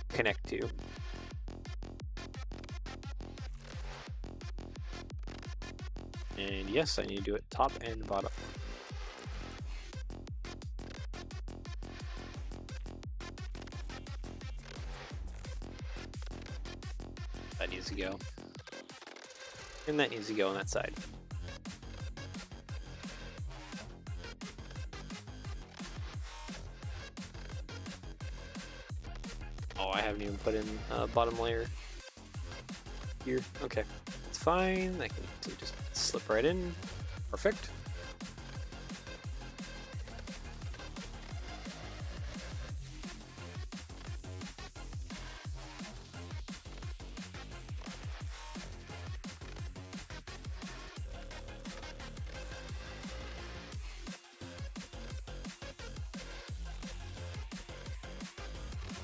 connect to. And yes, I need to do it top and bottom. That needs to go. And that needs to go on that side. Oh, I haven't even put in bottom layer here. Okay, it's fine. I can just slip right in. Perfect.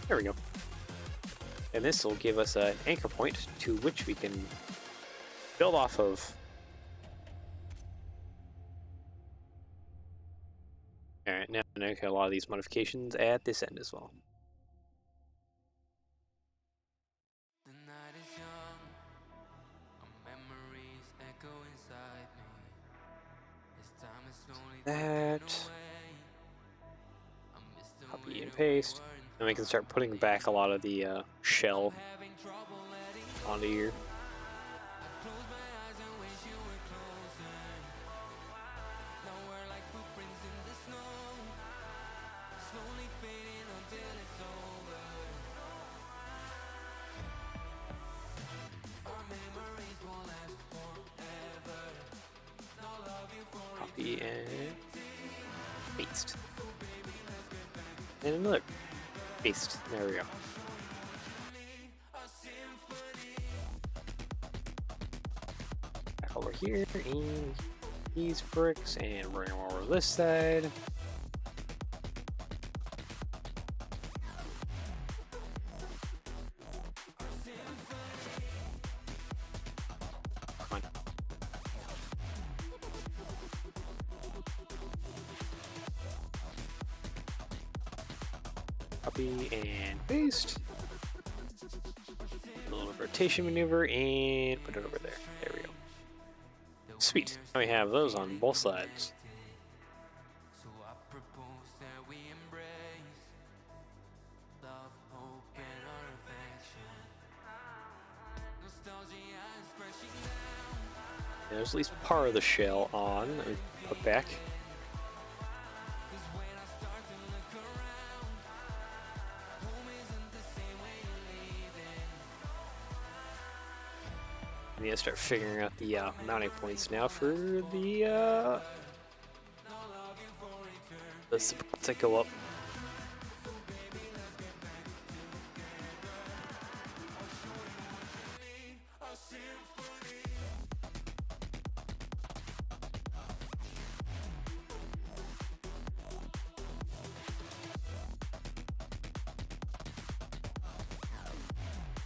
There we go. And this will give us an anchor point to which we can build off of. Alright, now I make a lot of these modifications at this end as well. The night is young, our memories echo inside me. As time is slowly That. ticking away, I miss the Copy way and that we paste. were in And we can start putting back a lot of the shell having trouble onto here. Copy and paste. And another paste. There we go. Back over here, and these bricks, and bring them over this side. Come on. Copy and paste. A little rotation maneuver and put it over there. There we go. Sweet. Now we have those on both sides. So I propose that we embrace love, hope, and our affection. Nostalgia is crashing down. And there's at least part of the shell on. Let me put back. I need to start figuring out the mounting points now for the supports that go up.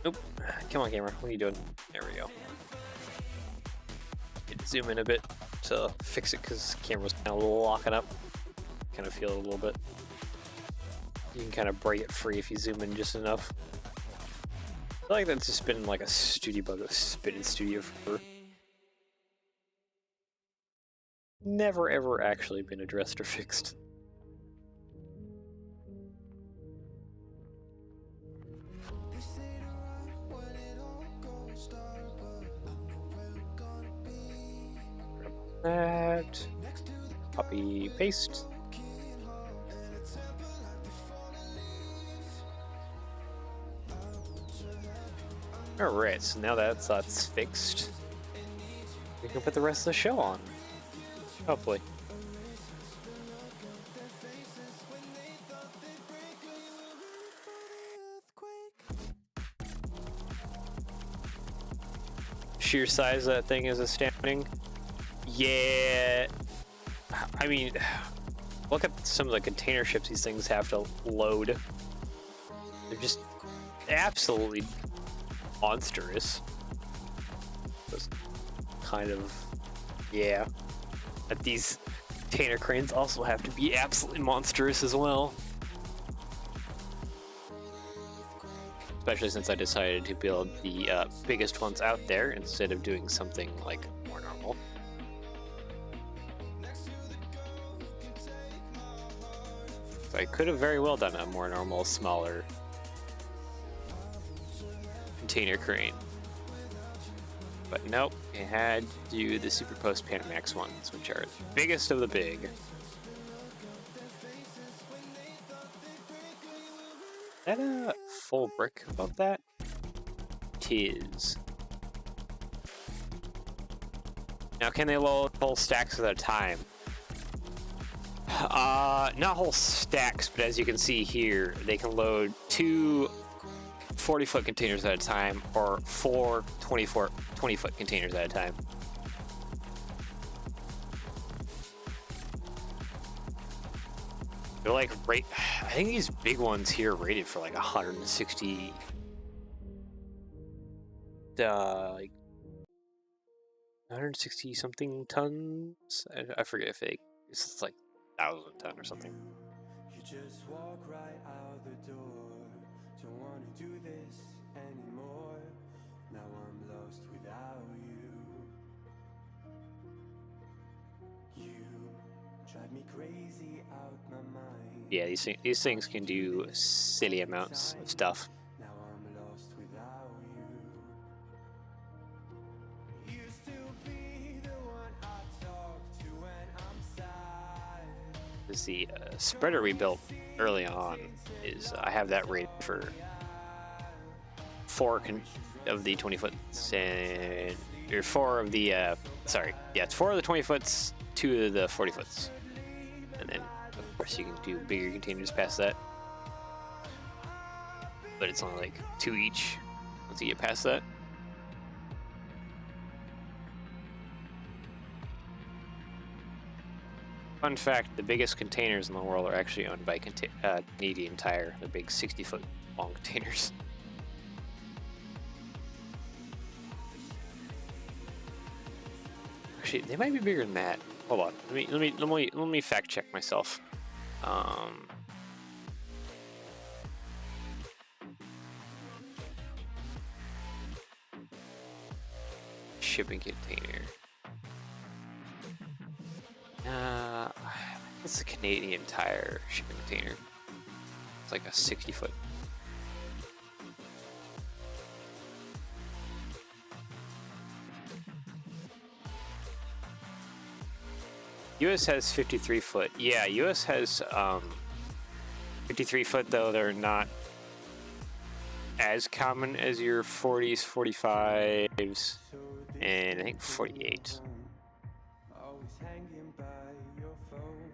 Nope. Come on, camera. What are you doing? There we go. Need to zoom in a bit to fix it because the camera's kind of locking up. Kind of feel it a little bit. You can kind of break it free if you zoom in just enough. I feel like that's just been like a studio bug that's been in studio for never ever actually been addressed or fixed. That. Copy, paste. Alright, so now that's fixed, we can put the rest of the shell on. Hopefully. Sheer size of that thing is astounding. Yeah, I mean, look at some of the container ships these things have to load. They're just absolutely monstrous. Just kind of, yeah. But these container cranes also have to be absolutely monstrous as well. Especially since I decided to build the biggest ones out there instead of doing something like more normal. So I could have very well done a more normal, smaller container crane. But nope, it had to do the Superpost Panamax ones, which are the biggest of the big. Is that a full brick above that? Tis. Now, can they load whole stacks at a time? Not whole stacks, but as you can see here, they can load 2 40-foot containers at a time, or 4 20-foot containers at a time. They're like, I think these big ones here are rated for like 160, like 160 something tons. I forget if it's like 1,000 ton or something. You just walk right out the door. Don't wanna do this anymore. Now I'm lost without you. You drive me crazy out my mind. Yeah, these things can do silly amounts of stuff. Now I'm lost without you. Because the spreader we built early on is I have that rated for 4 of the 20 foots and or 4 of the it's 4 of the 20 foots, 2 of the 40 foots, and then of course you can do bigger containers past that, but it's only like 2 each once you get past that. Fun fact, the biggest containers in the world are actually owned by Canadian Tire, the big 60-foot long containers. Actually, they might be bigger than that. Hold on, let me fact check myself. Shipping container. It's a Canadian Tire shipping container. It's like a 60-foot. US has 53 foot. Yeah, US has 53 foot, though they're not as common as your 40s, 45s, and I think 48. Always hanging by your phone.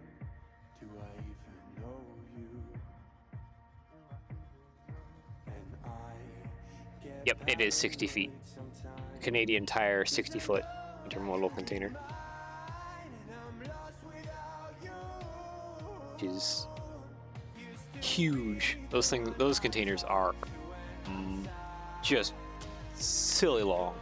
Do I even know you? And I get Yep, it is 60 feet. Canadian Tire 60-foot intermodal container. Which is huge. Those containers are just silly long.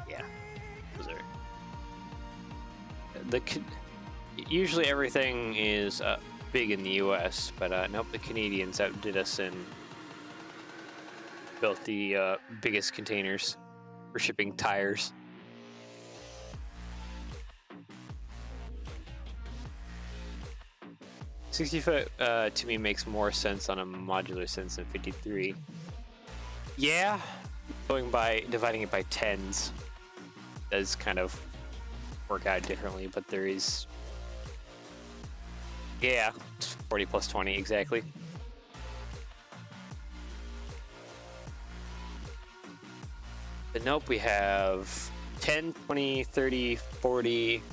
Yeah, those are usually everything is big in the US, but nope, the Canadians outdid us and built the biggest containers for shipping tires. $60-foot to me makes more sense on a modular sense than 53. Yeah, dividing it by tens does kind of work out differently, but there is, yeah, 40 plus 20 exactly. But nope, we have 10, 20, 30, 40,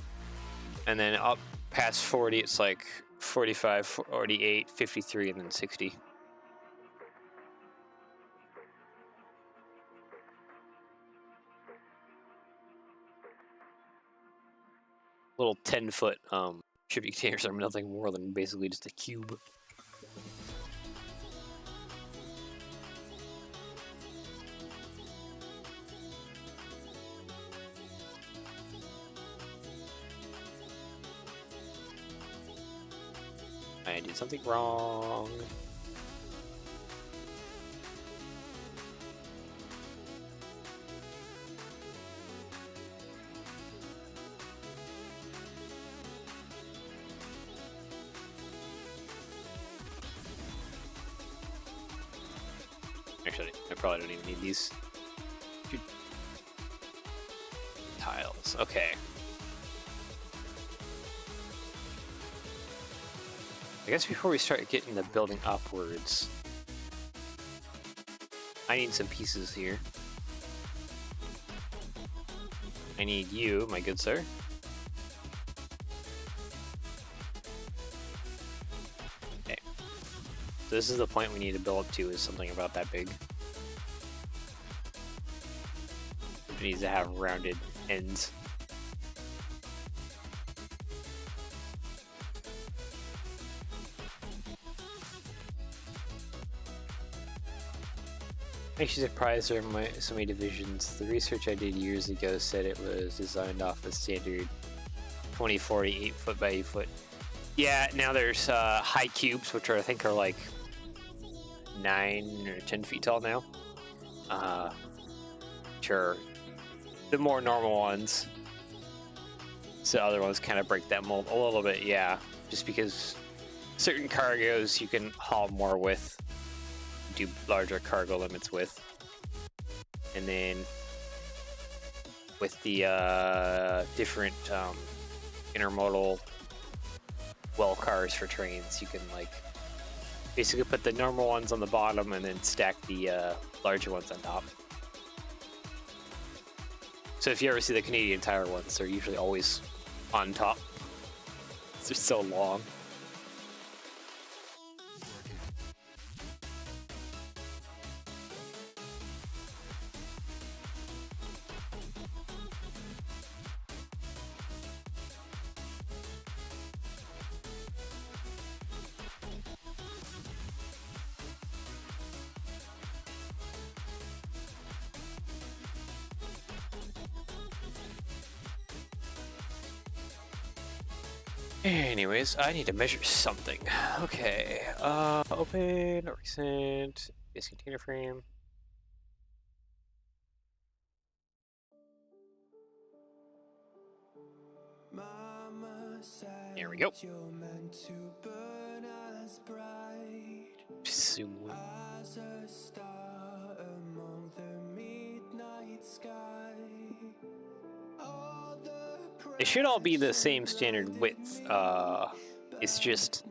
and then up past 40 it's like 45, 48, 53, and then 60. Little 10-foot shipping containers are nothing more than basically just a cube. I did something wrong. Actually, I probably don't even need these tiles. Okay. I guess before we start getting the building upwards, I need some pieces here. I need you, my good sir. Okay. So this is the point we need to build up to, is something about that big. It needs to have rounded ends. I'm actually surprised there are so many divisions. The research I did years ago said it was designed off the standard 20/40 8-foot by 8-foot. Yeah, now there's high cubes, which I think are like 9 or 10 feet tall now. Which are the more normal ones. So other ones kind of break that mold a little bit, yeah. Just because certain cargoes you can haul more with, do larger cargo limits with. And then with the different intermodal well cars for trains, you can like basically put the normal ones on the bottom and then stack the larger ones on top. So if you ever see the Canadian Tire ones, they're usually always on top. They're so long. Anyways, I need to measure something. Okay, open, recent, base container frame. There we go. Soon. They should all be the same standard width. It's just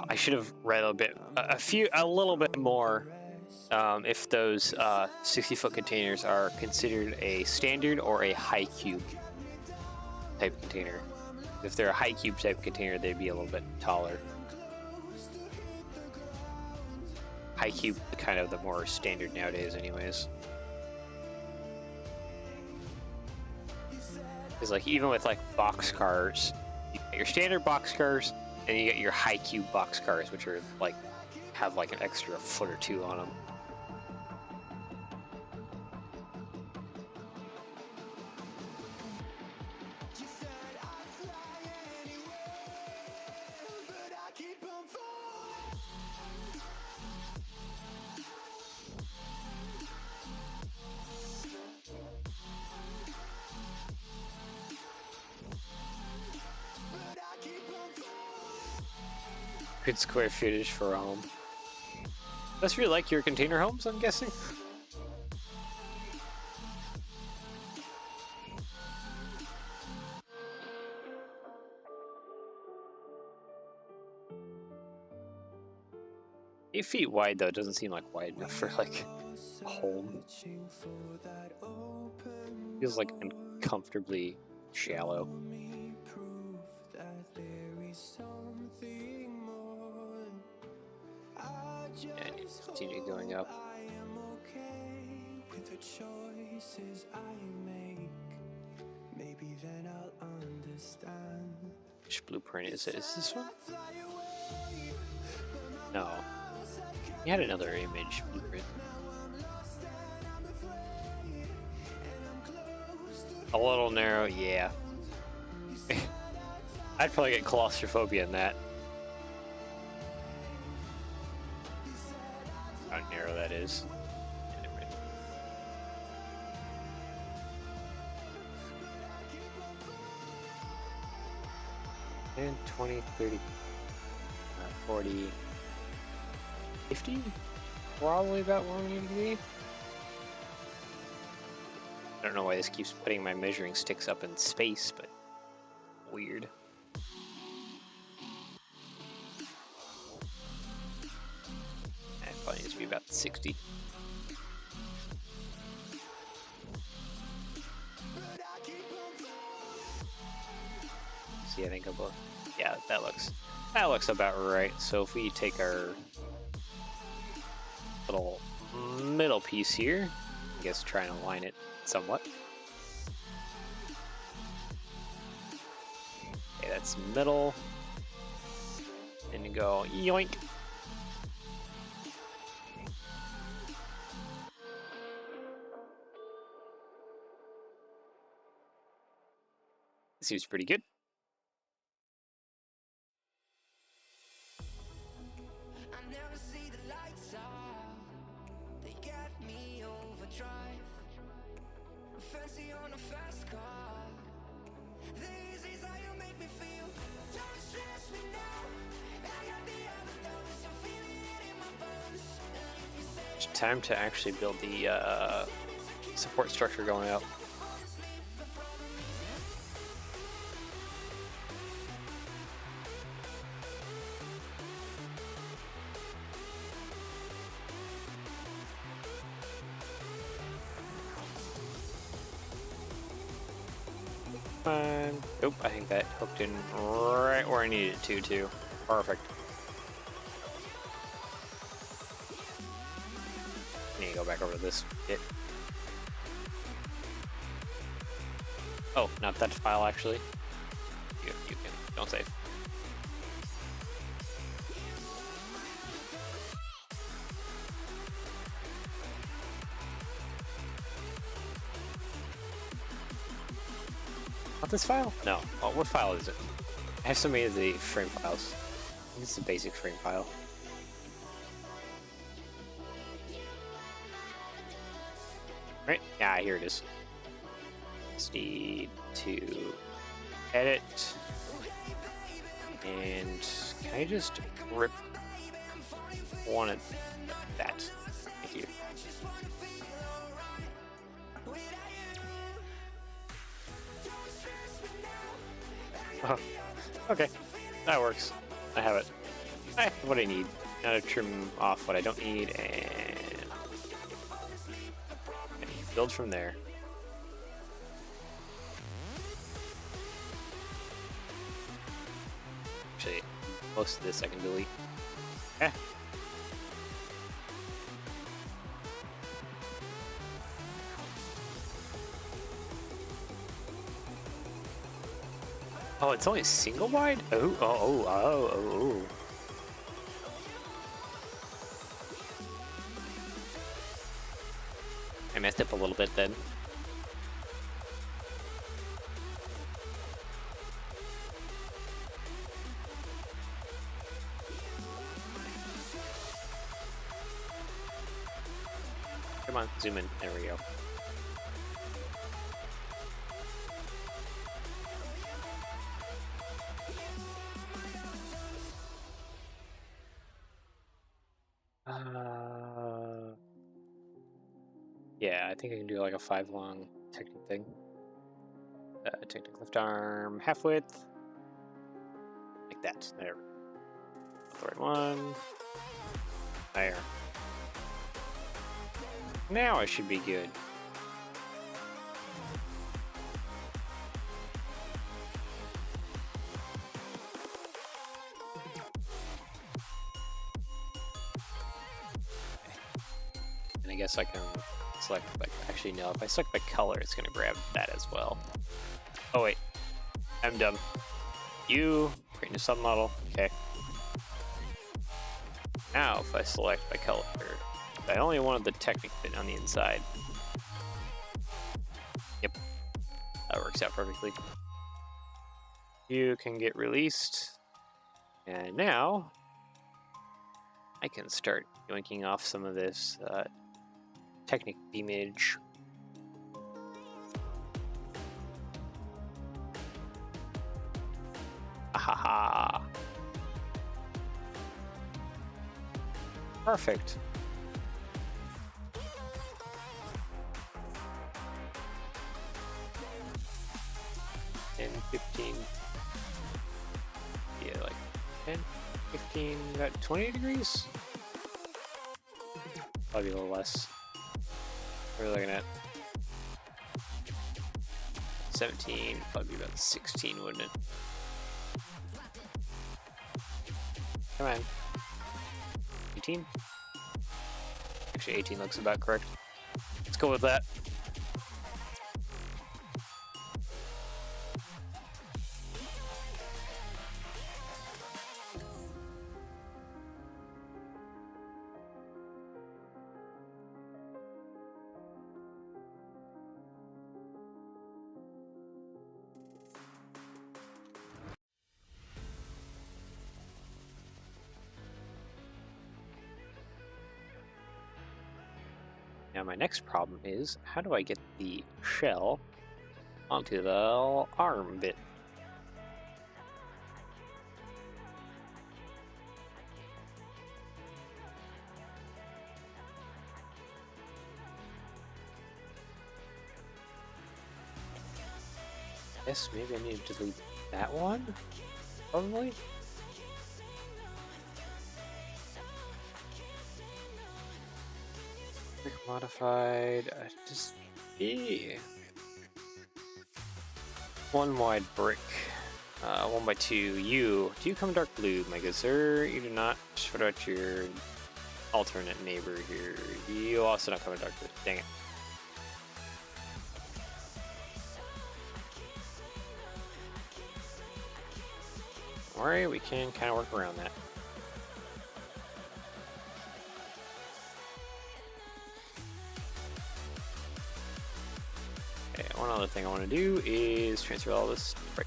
I should have read a little bit more. If those 60-foot containers are considered a standard or a high cube type container. If they're a high cube type container, they'd be a little bit taller. High cube, kind of the more standard nowadays, anyways. Because like even with like box cars, you get your standard box cars, and you get your high cube box cars, which are like have like an extra foot or two on them. Good square footage for a home. That's really like your container homes, I'm guessing? Eight feet wide though doesn't seem like wide enough for like a home. Feels like uncomfortably shallow. And continue going up. Which blueprint is it? Is this one? No. You had another image blueprint. A little narrow, yeah. I'd probably get claustrophobia in that. How narrow that is. Anyway. And 20, 30, 40, 50? Probably about where we need to be. I don't know why this keeps putting my measuring sticks up in space, but weird. Probably needs to be about 60. See, I think about, yeah, that looks about right. So if we take our little middle piece here, I guess try and align it somewhat. Okay, that's middle. And you go yoink. Seems pretty good. I never see the lights out. They get me overdrive. Fancy on a fast car. Then time to actually build the support structure going up. Nope, I think that hooked in right where I needed it to, too. Perfect. I need to go back over to this bit. Oh, not that file, actually. You can, don't save. Not this file? No. Oh, what file is it? I have so many of the frame files. I think it's the basic frame file. Right? Yeah, here it is. Just need to edit. And can I just rip one of that? Thank you. Oh, okay, that works. I have it. I have what I need. Now to trim off what I don't need and build from there. Actually, most of this I can delete. Eh. Oh, it's only single wide? Oh. I messed up a little bit then. Come on, zoom in. There we go. Yeah, I think I can do like a 5-long technique thing. Technique left arm, half width. Like that. There. The right one. There. Now I should be good. And I guess I can select, like, actually no, if I select by color, it's gonna grab that as well. Oh wait, I'm dumb. You, create a submodel, okay. Now if I select by color, I only wanted the technic bit on the inside. Yep, that works out perfectly. You can get released, and now I can start yoinking off some of this Technic image. Ahaha. Perfect. And 15. Yeah, like 10, 15, about 20 degrees? Probably a little less. What are we looking at? 17, probably about 16, wouldn't it? Come on. 18? Actually, 18 looks about correct. Let's go with that. Now my next problem is, how do I get the shell onto the arm bit? guess maybe I need to delete that one? Probably? Brick modified, just B. One wide brick. 1x2. Do you come dark blue, my good sir? You do not. What about your alternate neighbor here? You also not coming dark blue. Dang it. Don't worry, we can kind of work around that. Okay, one other thing I want to do is transfer all this brick.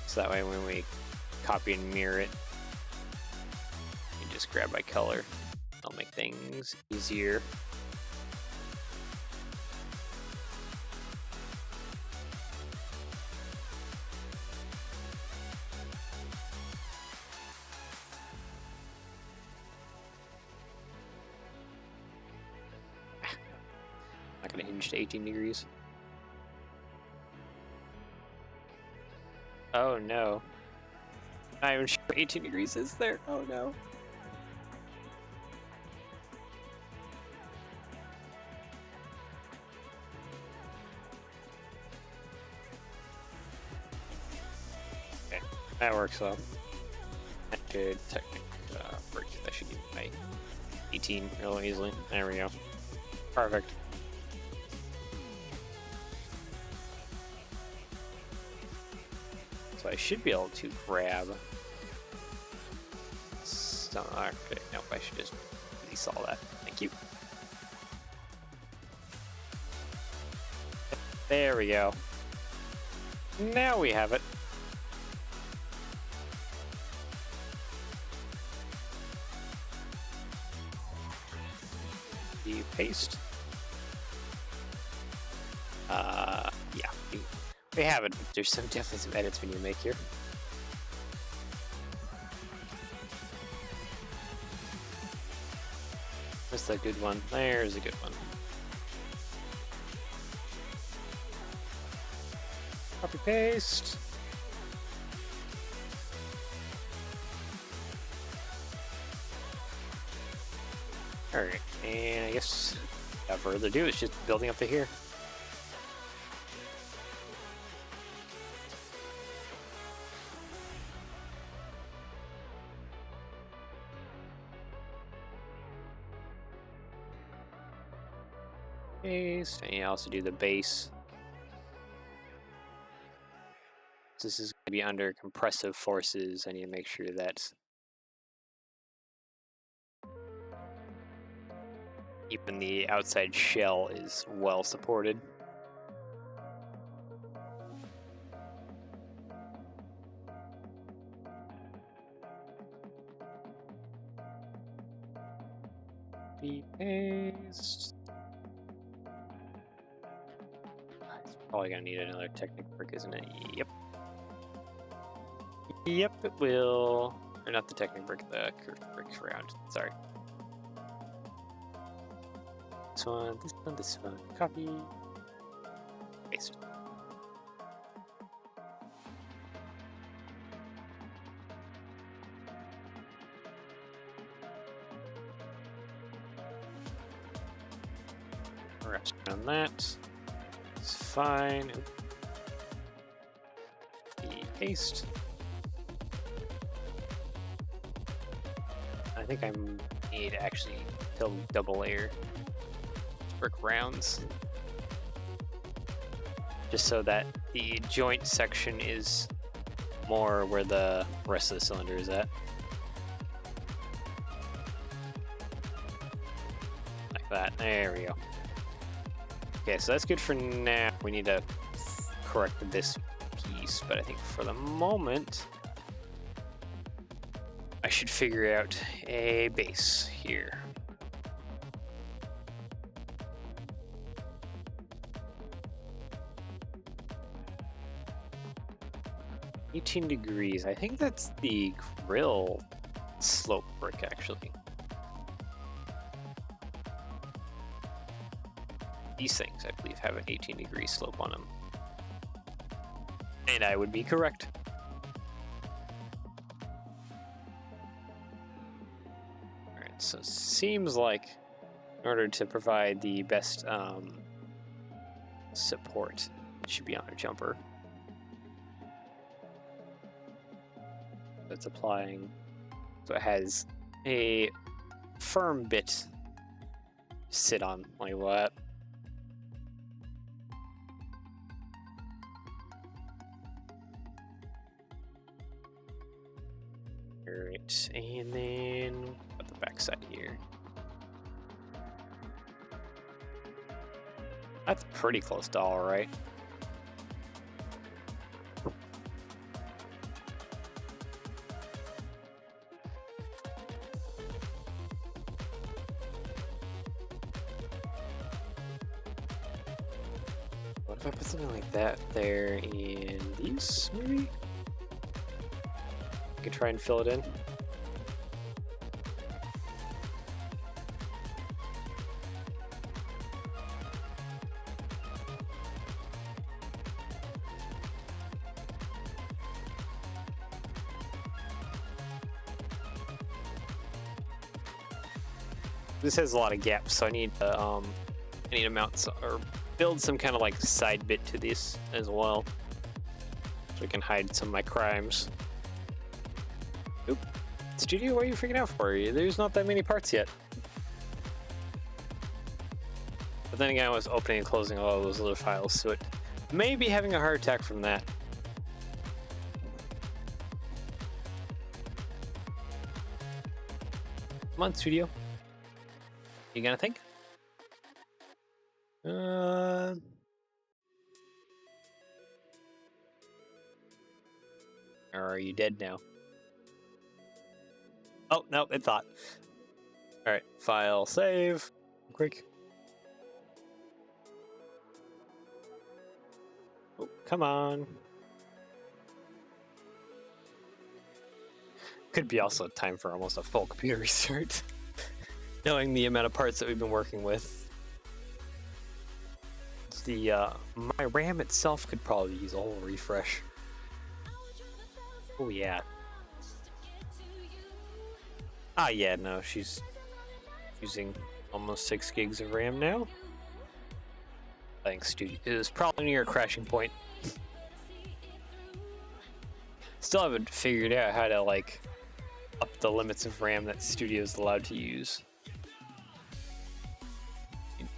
So that way when we copy and mirror it, you just grab by color. That'll make things easier. Not gonna hinge to 18 degrees. Oh no. Not even sure what 18 degrees is there. Oh no. Okay, that works well. That should technically break. That should give me 18 real easily. There we go. Perfect. So I should be able to grab some. Okay, nope, I should just release all that. Thank you. There we go. Now we have it. The paste. Yeah, we have it. There's definitely some edits we need to make here. That's a good one. There's a good one. Copy paste. Alright, and I guess without further ado, it's just building up to here. Paste, and you also do the base. This is going to be under compressive forces. I need to make sure that even the outside shell is well supported. The paste. It's probably gonna need another Technic brick, isn't it? Yep. Yep, it will. Or not the Technic brick, the curved brick round. Sorry. This one, this one, this one. Copy. Paste. Rest on that. It's fine. The paste. I think I need to actually build double layer brick rounds, just so that the joint section is more where the rest of the cylinder is at. Like that. There we go. Okay, so that's good for now. We need to correct this piece, but I think for the moment, I should figure out a base here. $18 degrees. I think that's the grill slope brick, actually. These things, I believe, have an 18-degree slope on them. And I would be correct. Alright, so it seems like in order to provide the best support, it should be on a jumper. It's applying, so it has a firm bit to sit on like that. Alright, and then at the back side here. That's pretty close to all right. What if I put something like that there in these, maybe? I could try and fill it in. This has a lot of gaps, so I need to mount or build some kind of like side bit to this as well, so I can hide some of my crimes. Oop. Studio, what are you freaking out for? There's not that many parts yet. But then again, I was opening and closing all those other files, so it may be having a heart attack from that. Come on, Studio. You gonna think? Or are you dead now? Oh, no, it thought. Alright, file, save. Quick. Oh, come on. Could be also time for almost a full computer restart. Knowing the amount of parts that we've been working with. My RAM itself could probably use a whole refresh. Oh yeah. Ah yeah, no, she's using almost 6 gigs of RAM now. Thanks, Studio. It is probably near a crashing point. Still haven't figured out how to like up the limits of RAM that Studio is allowed to use.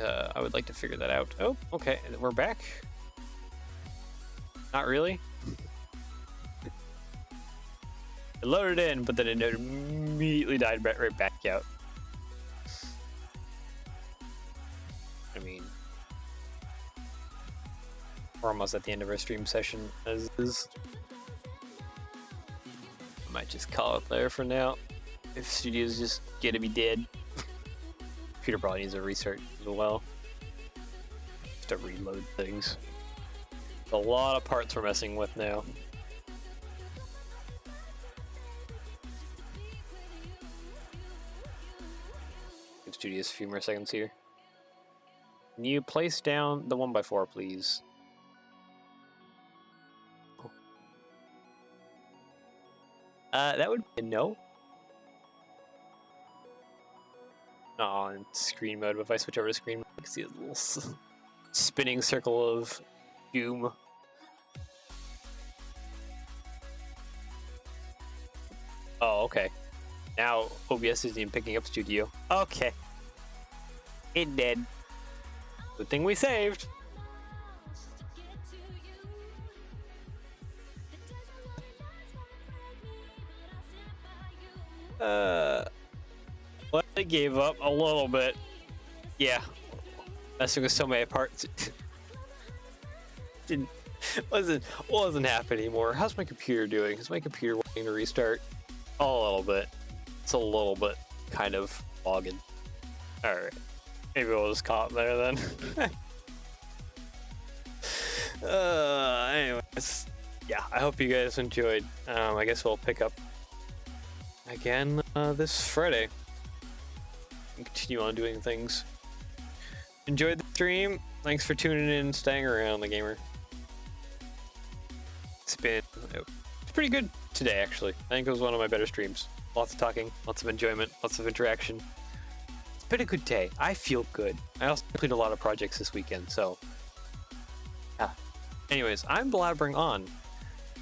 I would like to figure that out. Oh, okay, we're back. Not really. It loaded in, but then it immediately died right back out. I mean, we're almost at the end of our stream session as is. I might just call it there for now. If Studio's just gonna be dead. Computer probably needs a restart as well. Just to reload things. A lot of parts we're messing with now. Give Studios a few more seconds here. Can you place down the 1x4, please? Oh. That would be a no. On screen mode, but if I switch over to screen mode, I can see a little spinning circle of doom. Oh, okay. Now OBS isn't even picking up Studio. Okay. It did. Good thing we saved. Well, I gave up a little bit. Yeah. Messing with so many parts. Wasn't happening anymore. How's my computer doing? Is my computer wanting to restart? A little bit. It's a little bit kind of logging. Alright. Maybe we'll just call it there then. Anyways. Yeah, I hope you guys enjoyed. I guess we'll pick up again this Friday. And continue on doing things. Enjoyed the stream. Thanks for tuning in and staying around, the gamer. It's pretty good today, actually. I think it was one of my better streams. Lots of talking, lots of enjoyment, lots of interaction. It's been a good day. I feel good. I also completed a lot of projects this weekend, so yeah. Anyways, I'm blabbering on.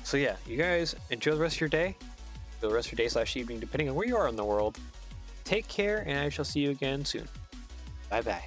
So yeah, you guys enjoy the rest of your day. The rest of your day / evening, depending on where you are in the world. Take care, and I shall see you again soon. Bye bye.